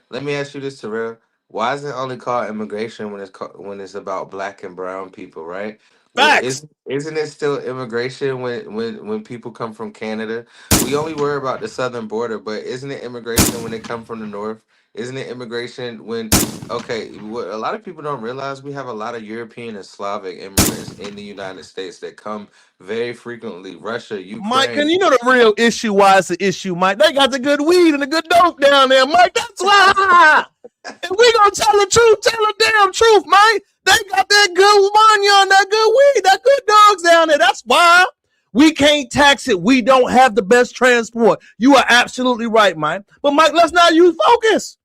Let me ask you this, Terrell. Why is it only called immigration when it's about black and brown people, right? Facts. Isn't it still immigration when people come from Canada? We only worry about the southern border, but isn't it immigration when they come from the north? Isn't it immigration when okay, what a lot of people don't realize, we have a lot of European and Slavic immigrants in the United States that come very frequently. Russia, Mike, and Ukraine. you know the real issue why it's an issue, Mike. They got the good weed and the good dope down there, Mike. That's why. And we gonna tell the truth, tell the damn truth, Mike. They got that good money on that good weed, that good dogs down there. That's why we can't tax it. We don't have the best transport. You are absolutely right, Mike. But Mike, let's not use focus.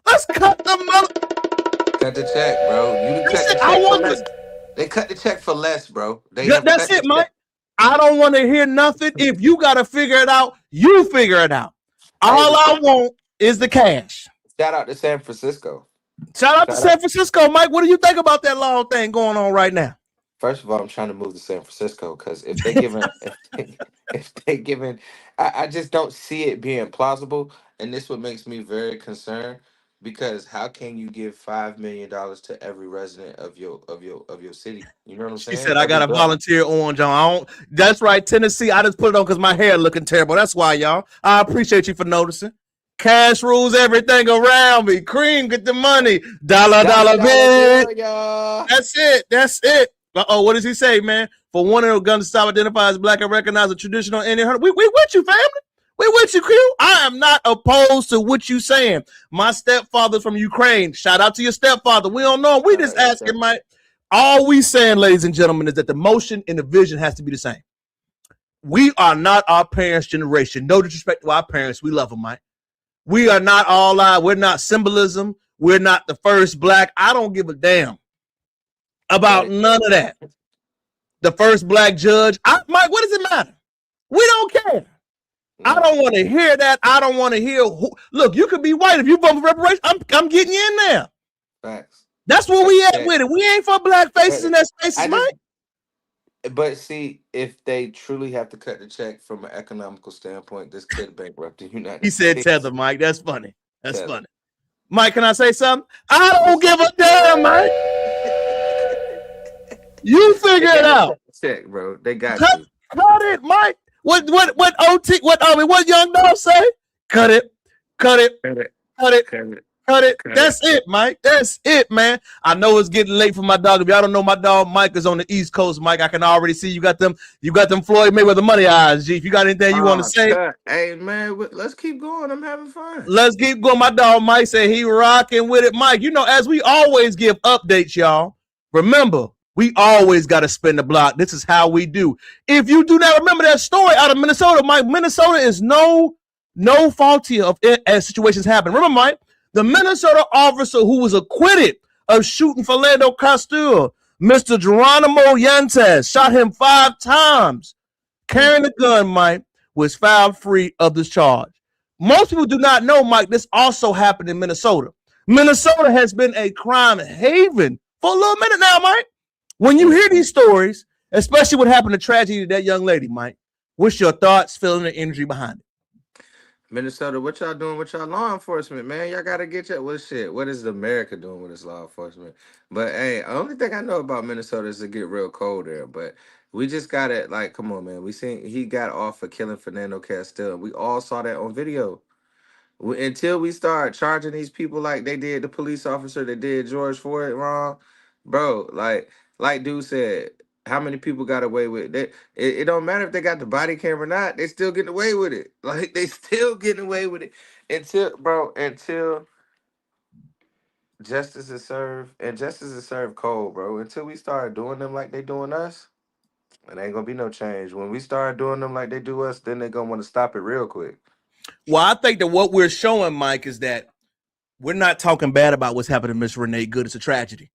Let's cut the mother. Cut the check, bro. You cut the check for less. They cut the check for less, bro. That's it, Mike. I don't want to hear nothing. If you got to figure it out, you figure it out. All I want is the cash. Shout out to San Francisco. Shout out to San Francisco, Mike. What do you think about that long thing going on right now? First of all, I'm trying to move to San Francisco because if they giving, if they giving, I just don't see it being plausible, and this what makes me very concerned. Because how can you give $5 million to every resident of your city? You know what I'm saying? She said, "I got to volunteer on, John." I don't, that's right, Tennessee. I just put it on because my hair looking terrible. That's why, y'all. I appreciate you for noticing. Cash rules everything around me. Cream, get the money. Dollar bill. That's it. That's it. What does he say, man? For one of the guns to stop identify as black and recognize a traditional Indian hunter. We with you, family. We with you, crew. I am not opposed to what you saying. My stepfather's from Ukraine. Shout out to your stepfather. We don't know. We just asking, Mike. All we saying, ladies and gentlemen, is that the motion and the vision has to be the same. We are not our parents' generation. No disrespect to our parents. We love them, Mike. We are not all out. We're not symbolism. We're not the first black. I don't give a damn about none of that. The first black judge. Mike, what does it matter? We don't care. I don't want to hear that. I don't want to hear who. Look, you could be white. If you vote for reparations, I'm getting you in there. Facts. That's where we at with it. We ain't for black faces in that spaces, Mike. But see, if they truly have to cut the check from an economical standpoint, this could bankrupt the United States. He said tether, Mike. That's funny. That's funny. Mike, can I say something? I don't give a damn, Mike. You figure it out. Check, bro. They got cut it, Mike. What Young Dog say? Cut it. That's it, Mike. That's it, man. I know it's getting late for my dog. If y'all don't know, my dog Mike is on the East Coast, Mike. I can already see you got them Floyd Mayweather money eyes, G. If you got anything you want to say. Hey, man, let's keep going. I'm having fun. Let's keep going. My dog Mike said he rocking with it. Mike, you know, as we always give updates, y'all, remember, we always got to spin the block. This is how we do. If you do not remember that story out of Minnesota, Mike, Minnesota is no faulty of it as situations happen. Remember, Mike, the Minnesota officer who was acquitted of shooting Philando Castile, Mr. Geronimo Yantes, shot him 5 times. Carrying a gun, Mike, was found free of this charge. Most people do not know, Mike, this also happened in Minnesota. Minnesota has been a crime haven for a little minute now, Mike. When you hear these stories, especially what happened to tragedy to that young lady, Mike, what's your thoughts, feeling, and energy behind it? Minnesota, what y'all doing with y'all law enforcement, man? Y'all gotta get your what is America doing with its law enforcement? But hey, the only thing I know about Minnesota is to get real cold there. But we just gotta come on, man. We seen he got off for killing Fernando Castile. We all saw that on video. Until we start charging these people like they did the police officer that did George Floyd wrong, bro. Like dude said, how many people got away with it? It don't matter if they got the body camera or not. They still getting away with it. Like they still getting away with it until justice is served, and justice is served cold, bro. Until we start doing them like they doing us, it ain't gonna be no change. When we start doing them like they do us, then they gonna want to stop it real quick. Well, I think that what we're showing, Mike, is that we're not talking bad about what's happened to Miss Renee Good. It's a tragedy,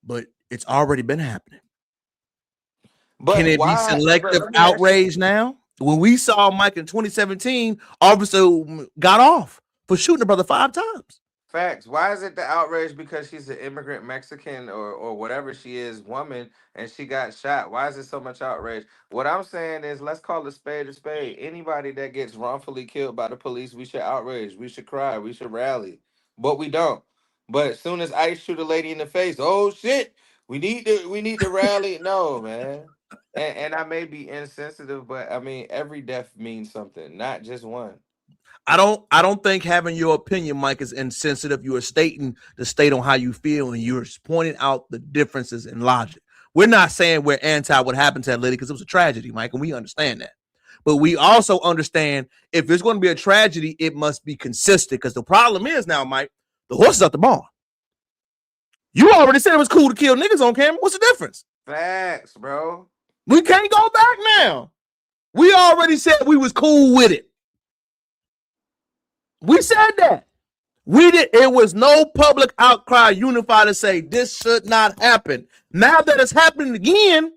but it's already been happening. But can it be selective outrage now? When we saw Mike in 2017, officer got off for shooting a brother 5 times. Facts. Why is it the outrage because she's an immigrant Mexican or whatever she is, woman, and she got shot? Why is it so much outrage? What I'm saying is, let's call a spade a spade. Anybody that gets wrongfully killed by the police, we should outrage. We should cry. We should rally. But we don't. But as soon as ICE shoot a lady in the face, oh shit, we need to rally. No, man. And I may be insensitive, but I mean every death means something, not just one. I don't think having your opinion, Mike, is insensitive. You are stating the state on how you feel, and you're pointing out the differences in logic. We're not saying we're anti what happened to that lady because it was a tragedy, Mike, and we understand that. But we also understand if there's going to be a tragedy, it must be consistent. Because the problem is now, Mike, the horse is at the barn. You already said it was cool to kill niggas on camera. What's the difference? Facts, bro. We can't go back now. We already said we was cool with it. We said that. We did. It was no public outcry unified to say this should not happen. Now that it's happening again.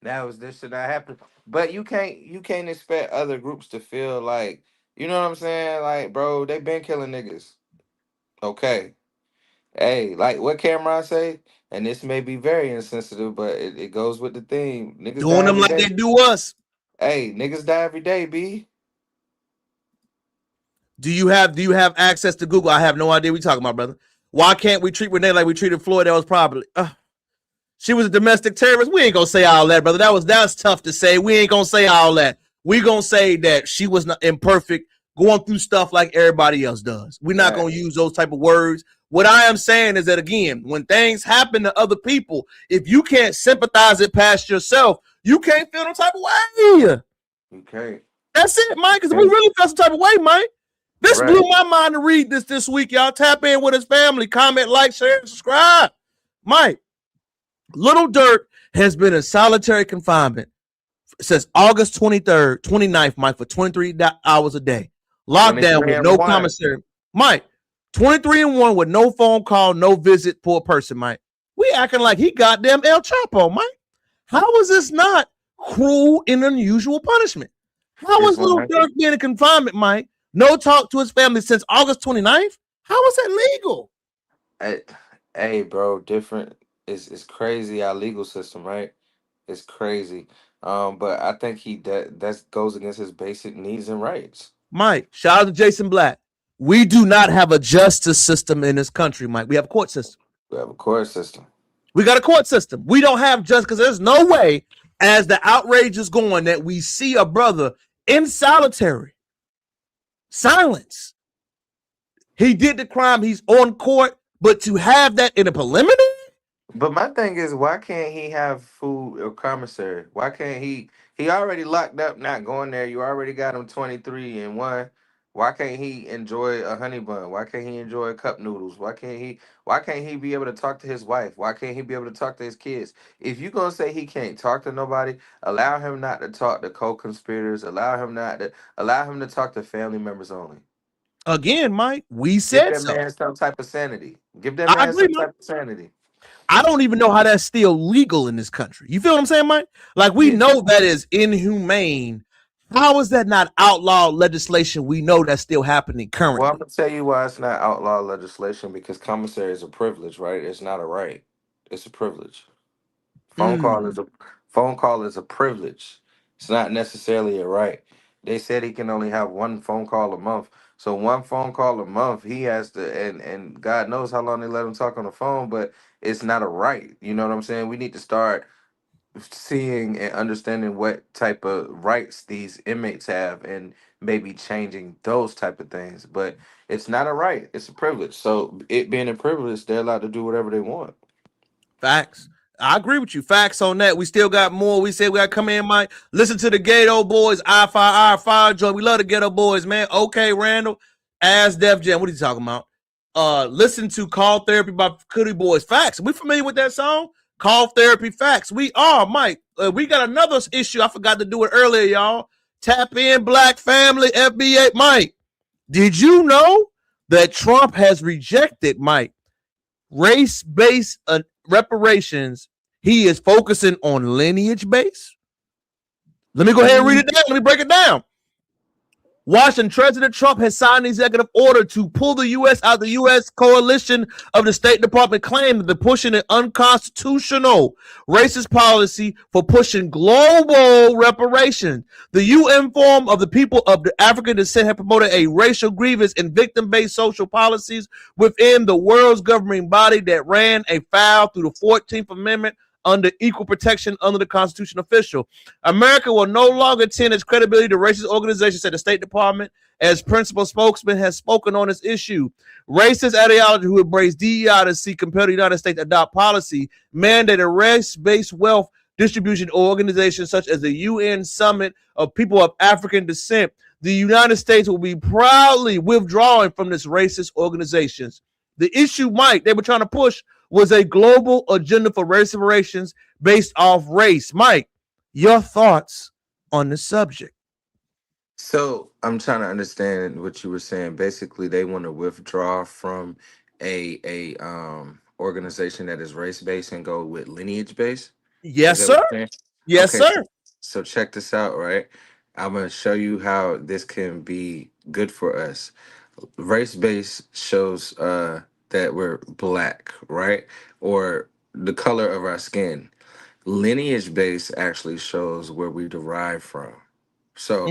Now this should not happen. But you can't expect other groups to feel like, you know what I'm saying? Like, bro, they been killing niggas. Okay. Hey, like what Cameron say, and this may be very insensitive, but it goes with the theme. Niggas Doing die them every like day. they do us. Hey, niggas die every day, B. Do you have access to Google? I have no idea what you're talking about, brother. Why can't we treat Renee like we treated Floyd? That was probably she was a domestic terrorist. We ain't gonna say all that, brother. That's tough to say. We ain't gonna say all that. We gonna say that she was not imperfect, going through stuff like everybody else does. We're not gonna use those type of words. What I am saying is that again, when things happen to other people, if you can't sympathize it past yourself, you can't feel no type of way. Okay. That's it, Mike. Because we really felt some type of way, Mike. This Right. blew my mind to read this week, y'all. Tap in with his family. Comment, like, share, and subscribe. Mike, Little Dirk has been in solitary confinement since August 23rd, 29th, Mike, for 23 hours a day. Lockdown with no commissary. Mike, 23-1 with no phone call, no visit for a person, Mike. We acting like he goddamn El Chapo, Mike. How is this not cruel and unusual punishment? How is Little Dirk being in confinement, Mike? No talk to his family since August 29th? How is that legal? Hey, bro, different. It's crazy our legal system, right? It's crazy. But I think that goes against his basic needs and rights. Mike, shout out to Jason Black. We do not have a justice system in this country, Mike. We have a court system. We have a court system. We got a court system. We don't have justice because there's no way, as the outrage is going, that we see a brother in solitary silence. He did the crime. He's on court, but to have that in a preliminary. But my thing is, why can't he have food or commissary? Why can't he already locked up, not going there? You already got him 23-1. Why can't he enjoy a honey bun? Why can't he enjoy cup noodles? Why can't he be able to talk to his wife? Why can't he be able to talk to his kids? If you're gonna say he can't talk to nobody, allow him not to talk to co-conspirators, allow him to talk to family members only. Again, Mike, we said Give that so. man some type of sanity. Give that man some type of sanity. I don't even know how that's still legal in this country. You feel what I'm saying, Mike? Like, we know that is inhumane. How is that not outlawed legislation? We know that's still happening currently. Well, I'm gonna tell you why it's not outlaw legislation, because commissary is a privilege, right? It's not a right. It's a privilege. Phone call is a privilege. It's not necessarily a right. They said he can only have one phone call a month. So one phone call a month, he has to, and God knows how long they let him talk on the phone, but it's not a right. You know what I'm saying? We need to start seeing and understanding what type of rights these inmates have and maybe changing those type of things. But it's not a right. It's a privilege. So it being a privilege, they're allowed to do whatever they want. Facts. I agree with you. Facts on that. We still got more. We said we got to come in, Mike. Listen to the Ghetto Boys, I Joy. We love the Ghetto Boys, man. Okay, Randall. As Def Jam. What are you talking about? Listen to Call Therapy by Cootie Boys. Facts. We familiar with that song? Call Therapy. Facts. We are, Mike. We got another issue. I forgot to do it earlier, y'all. Tap in, Black Family, FBA. Mike, did you know that Trump has rejected, Mike, race-based reparations? He is focusing on lineage base. Let me go ahead and read it down. Let me break it down. Washington, President Trump has signed an executive order to pull the U.S. out of the U.S. coalition of the State Department claim that they're pushing an unconstitutional racist policy for pushing global reparations. The UN Forum of the People of the African Descent have promoted a racial grievance and victim-based social policies within the world's governing body that ran afoul through the 14th Amendment under equal protection under the Constitution official. America will no longer attend its credibility to racist organizations, said the State Department, as principal spokesman has spoken on this issue. Racist ideology who embrace DEI to see compel the United States adopt policy mandated race-based wealth distribution organizations such as the UN Summit of People of African Descent. The United States will be proudly withdrawing from this racist organizations. The issue, Mike, they were trying to push was a global agenda for race reparations based off race. Mike, your thoughts on the subject? So I'm trying to understand what you were saying. Basically, they want to withdraw from a organization that is race based and go with lineage based. Yes, sir. Yes, Okay, sir. so check this out, right? I'm gonna show you how this can be good for us. Race based shows that we're black, right? Or the color of our skin. Lineage based actually shows where we derive from. So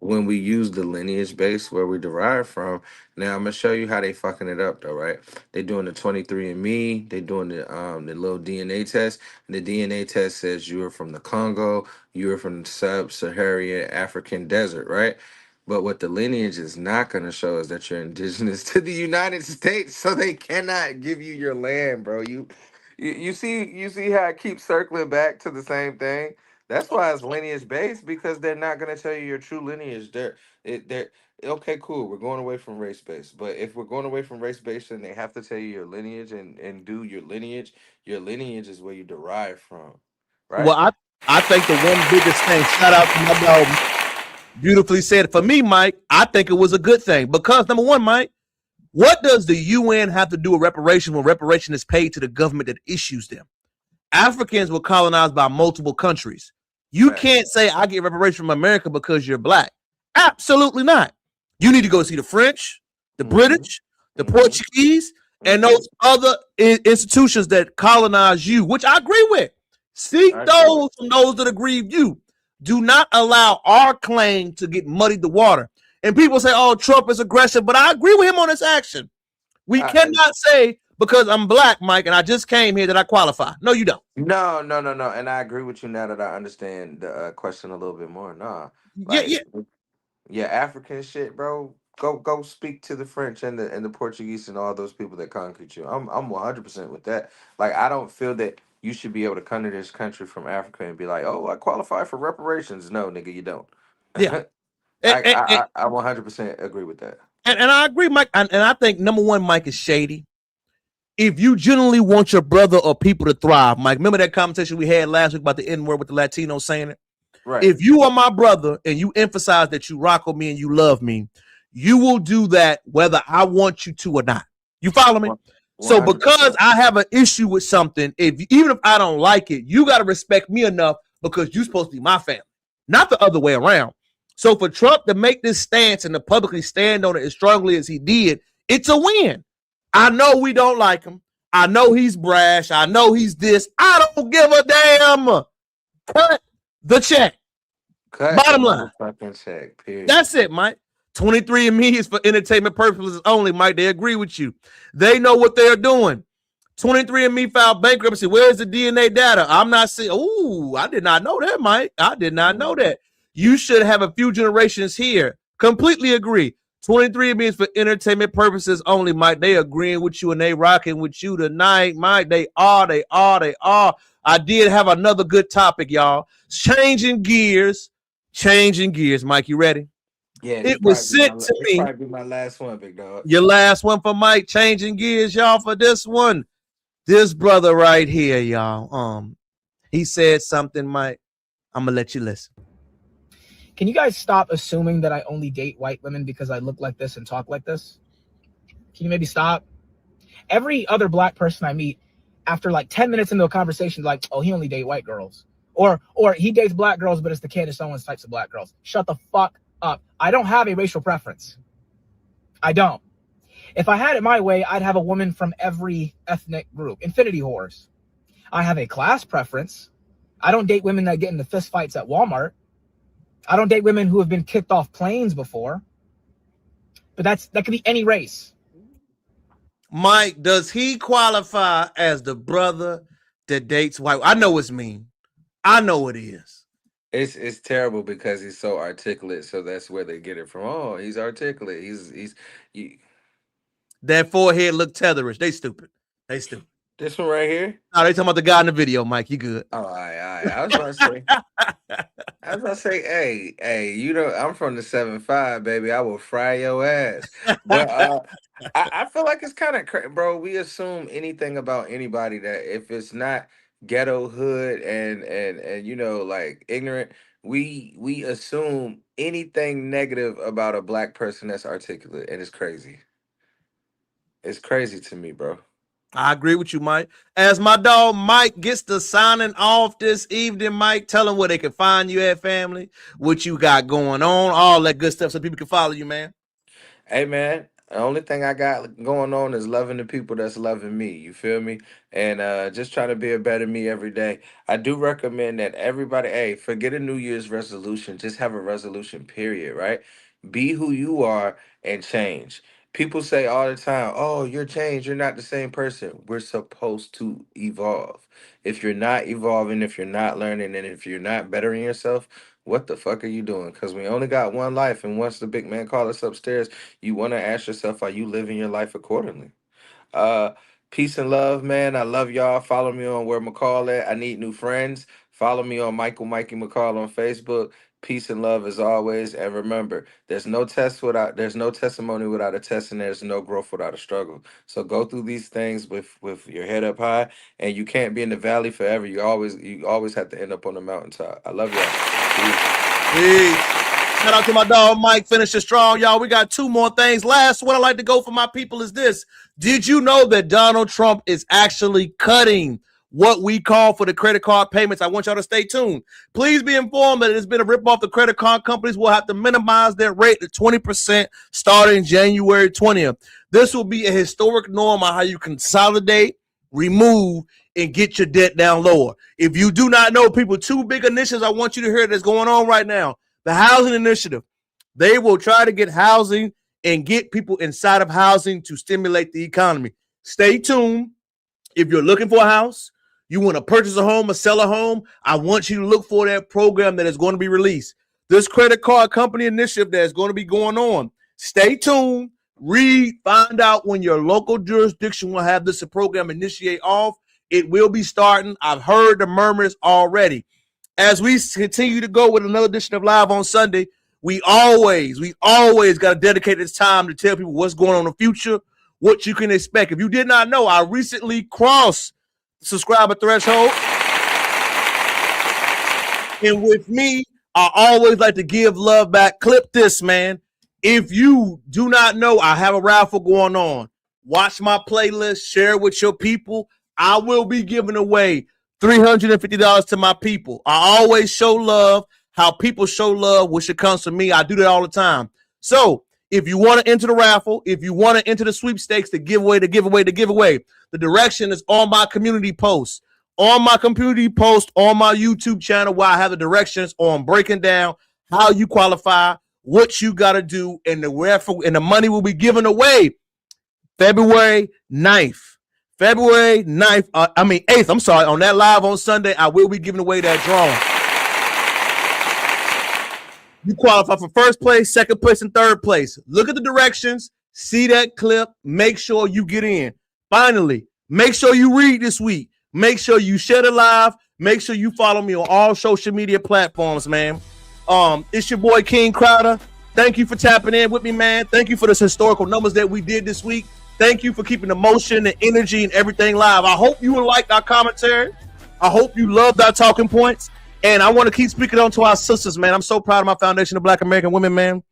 when we use the lineage base where we derive from, now I'm gonna show you how they fucking it up though, right? They doing the 23andMe, they doing the little DNA test. And the DNA test says you are from the Congo, you are from the sub-Saharan African desert, right? But what the lineage is not gonna show is that you're indigenous to the United States, so they cannot give you your land, bro. You see how it keeps circling back to the same thing. That's why it's lineage based, because they're not gonna tell you your true lineage. They're okay, cool. We're going away from race based, but if we're going away from race based, then they have to tell you your lineage and do your lineage. Your lineage is where you derive from, right? Well, I think the one biggest thing. Shout out to my dog. Beautifully said. For me, Mike, I think it was a good thing because number one, Mike, what does the UN have to do with reparation when reparation is paid to the government that issues them? Africans were colonized by multiple countries. You can't say I get reparation from America because you're black. Absolutely not. You need to go see the French, the British, the Portuguese, and those other institutions that colonize you, which I agree with. Seek those from those that agree with you. Do not allow our claim to get muddied the water. And people say, oh, Trump is aggressive, but I agree with him on this action. We cannot say because I'm black, Mike, and I just came here that I qualify. No, you don't. No. And I agree with you now that I understand the question a little bit more. Nah. Yeah, African shit, bro. Go speak to the French and the Portuguese and all those people that conquered you. I'm 100% with that. Like, I don't feel that you should be able to come to this country from Africa and be like, oh, I qualify for reparations. No, nigga, you don't. Yeah. I 100% agree with that. And I agree, Mike. And I think number one, Mike, is shady. If you genuinely want your brother or people to thrive, Mike, remember that conversation we had last week about the N-word with the Latinos saying it? Right. If you are my brother and you emphasize that you rock with me and you love me, you will do that whether I want you to or not. You follow me? 100%. So because I have an issue with something, even if I don't like it, you got to respect me enough because you're supposed to be my family, not the other way around. So for Trump to make this stance and to publicly stand on it as strongly as he did, it's a win. I know we don't like him. I know he's brash. I know he's this. I don't give a damn. Cut the check. Bottom line. Fucking check, period. That's it, Mike. 23andMe is for entertainment purposes only, Mike. They agree with you. They know what they're doing. 23andMe filed bankruptcy. Where's the DNA data? I'm not saying, ooh, I did not know that, Mike. I did not know that. You should have a few generations here. Completely agree. 23andMe is for entertainment purposes only, Mike. They agreeing with you and they rocking with you tonight, Mike. They are. I did have another good topic, y'all. Changing gears, Mike. You ready? Yeah, it was sent to me. Probably be my last one, big dog. Your last one for Mike. Changing gears, y'all, for this one. This brother right here, y'all. He said something, Mike. I'm gonna let you listen. Can you guys stop assuming that I only date white women because I look like this and talk like this? Can you maybe stop? Every other black person I meet, after like 10 minutes into a conversation, like, oh, he only dates white girls. Or he dates black girls, but it's the Candace Owens types of black girls. Shut the fuck I don't have a racial preference. I don't. If I had it my way, I'd have a woman from every ethnic group. Infinity whores. I have a class preference. I don't date women that get into fist fights at Walmart. I don't date women who have been kicked off planes before. But that could be any race. Mike, does he qualify as the brother that dates white? I know it's mean. I know it is. It's terrible because he's so articulate, so that's where they get it from. Oh, he's articulate. That forehead look tetherish. They stupid. They stupid. This one right here? No, they talking about the guy in the video, Mike. You good. Oh, all right. I was about to say, hey, you know, I'm from the 7-5, baby. I will fry your ass. But I feel like it's kind of crazy, bro. We assume anything about anybody that if it's not ghetto hood and you know, like ignorant, we assume anything negative about a black person that's articulate, and it's crazy. It's crazy to me, bro. I agree with you, Mike. As my dog Mike gets to signing off this evening, Mike, tell them where they can find you at, family, what you got going on, all that good stuff so people can follow you, man. Hey, man, the only thing I got going on is loving the people that's loving me. You feel me? And just trying to be a better me every day. I do recommend that everybody, hey, forget a New Year's resolution. Just have a resolution, period, right? Be who you are and change. People say all the time, oh, you're changed. You're not the same person. We're supposed to evolve. If you're not evolving, if you're not learning, and if you're not bettering yourself, what the fuck are you doing? Because we only got one life. And once the big man calls us upstairs, you want to ask yourself, are you living your life accordingly? Peace and love, man. I love y'all. Follow me on where McCall at. I need new friends. Follow me on Mikey McCall on Facebook. Peace and love as always. And remember, there's no testimony without a test, and there's no growth without a struggle. So go through these things with your head up high, and you can't be in the valley forever. You always have to end up on the mountaintop. I love y'all. Peace. Shout out to my dog Mike, finishing strong, y'all. We got two more things. Last one I like to go for my people is this. Did you know that Donald Trump is actually cutting what we call for the credit card payments? I want y'all to stay tuned. Please be informed that it has been a ripoff. The credit card companies will have to minimize their rate to 20% starting January 20th. This will be a historic norm on how you consolidate, remove, and get your debt down lower. If you do not know, people, two big initiatives I want you to hear that's going on right now. The housing initiative. They will try to get housing and get people inside of housing to stimulate the economy. Stay tuned. If you're looking for a house, you want to purchase a home or sell a home, I want you to look for that program that is going to be released. This credit card company initiative that is going to be going on. Stay tuned. Read, find out when your local jurisdiction will have this program initiate off. It will be starting. I've heard the murmurs already. As we continue to go with another edition of Live on Sunday, we always got to dedicate this time to tell people what's going on in the future, what you can expect. If you did not know, I recently crossed the subscriber threshold. And with me, I always like to give love back. Clip this, man. If you do not know, I have a raffle going on. Watch my playlist, share it with your people. I will be giving away $350 to my people. I always show love. How people show love, which it comes from me. I do that all the time. So if you want to enter the raffle, if you want to enter the sweepstakes, the giveaway, the direction is on my community post. On my community post on my YouTube channel, where I have the directions on breaking down how you qualify, what you got to do, and the raffle, and the money will be given away February 9th. February 9th, 8th, I'm sorry, on that Live on Sunday, I will be giving away that drawing. You qualify for first place, second place, and third place. Look at the directions, see that clip, make sure you get in. Finally, make sure you read this week. Make sure you share the live. Make sure you follow me on all social media platforms, man. It's your boy King Crowder. Thank you for tapping in with me, man. Thank you for this historical numbers that we did this week. Thank you for keeping the motion, the energy, and everything live. I hope you liked our commentary. I hope you loved our talking points. And I want to keep speaking on to our sisters, man. I'm so proud of my Foundation of Black American Women, man.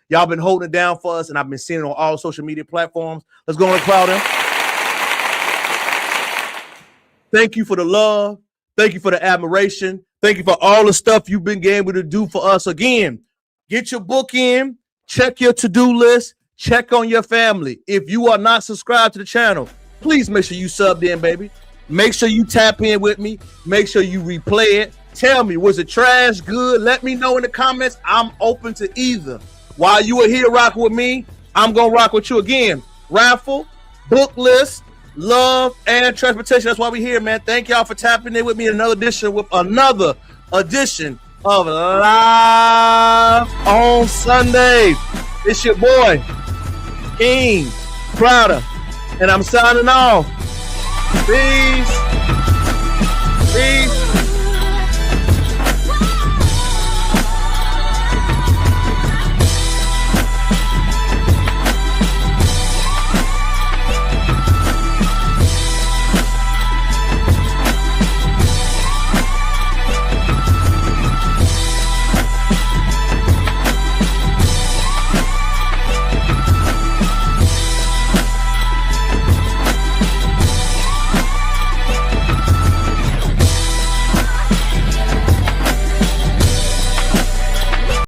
Y'all been holding it down for us, and I've been seeing it on all social media platforms. Let's go and applaud them. Thank you for the love. Thank you for the admiration. Thank you for all the stuff you've been able to do for us. Again, Get your book in, check your to-do list, check on your family. If you are not subscribed to the channel, please make sure you subbed in, baby. Make sure you tap in with me. Make sure you replay it. Tell me, was it trash, good? Let me know in the comments. I'm open to either. While you are here rocking with me, I'm going to rock with you again. Raffle, book list, love, and transportation. That's why we're here, man. Thank y'all for tapping in with me in another edition of Live on Sunday. It's your boy, King Crowder, and I'm signing off. Peace.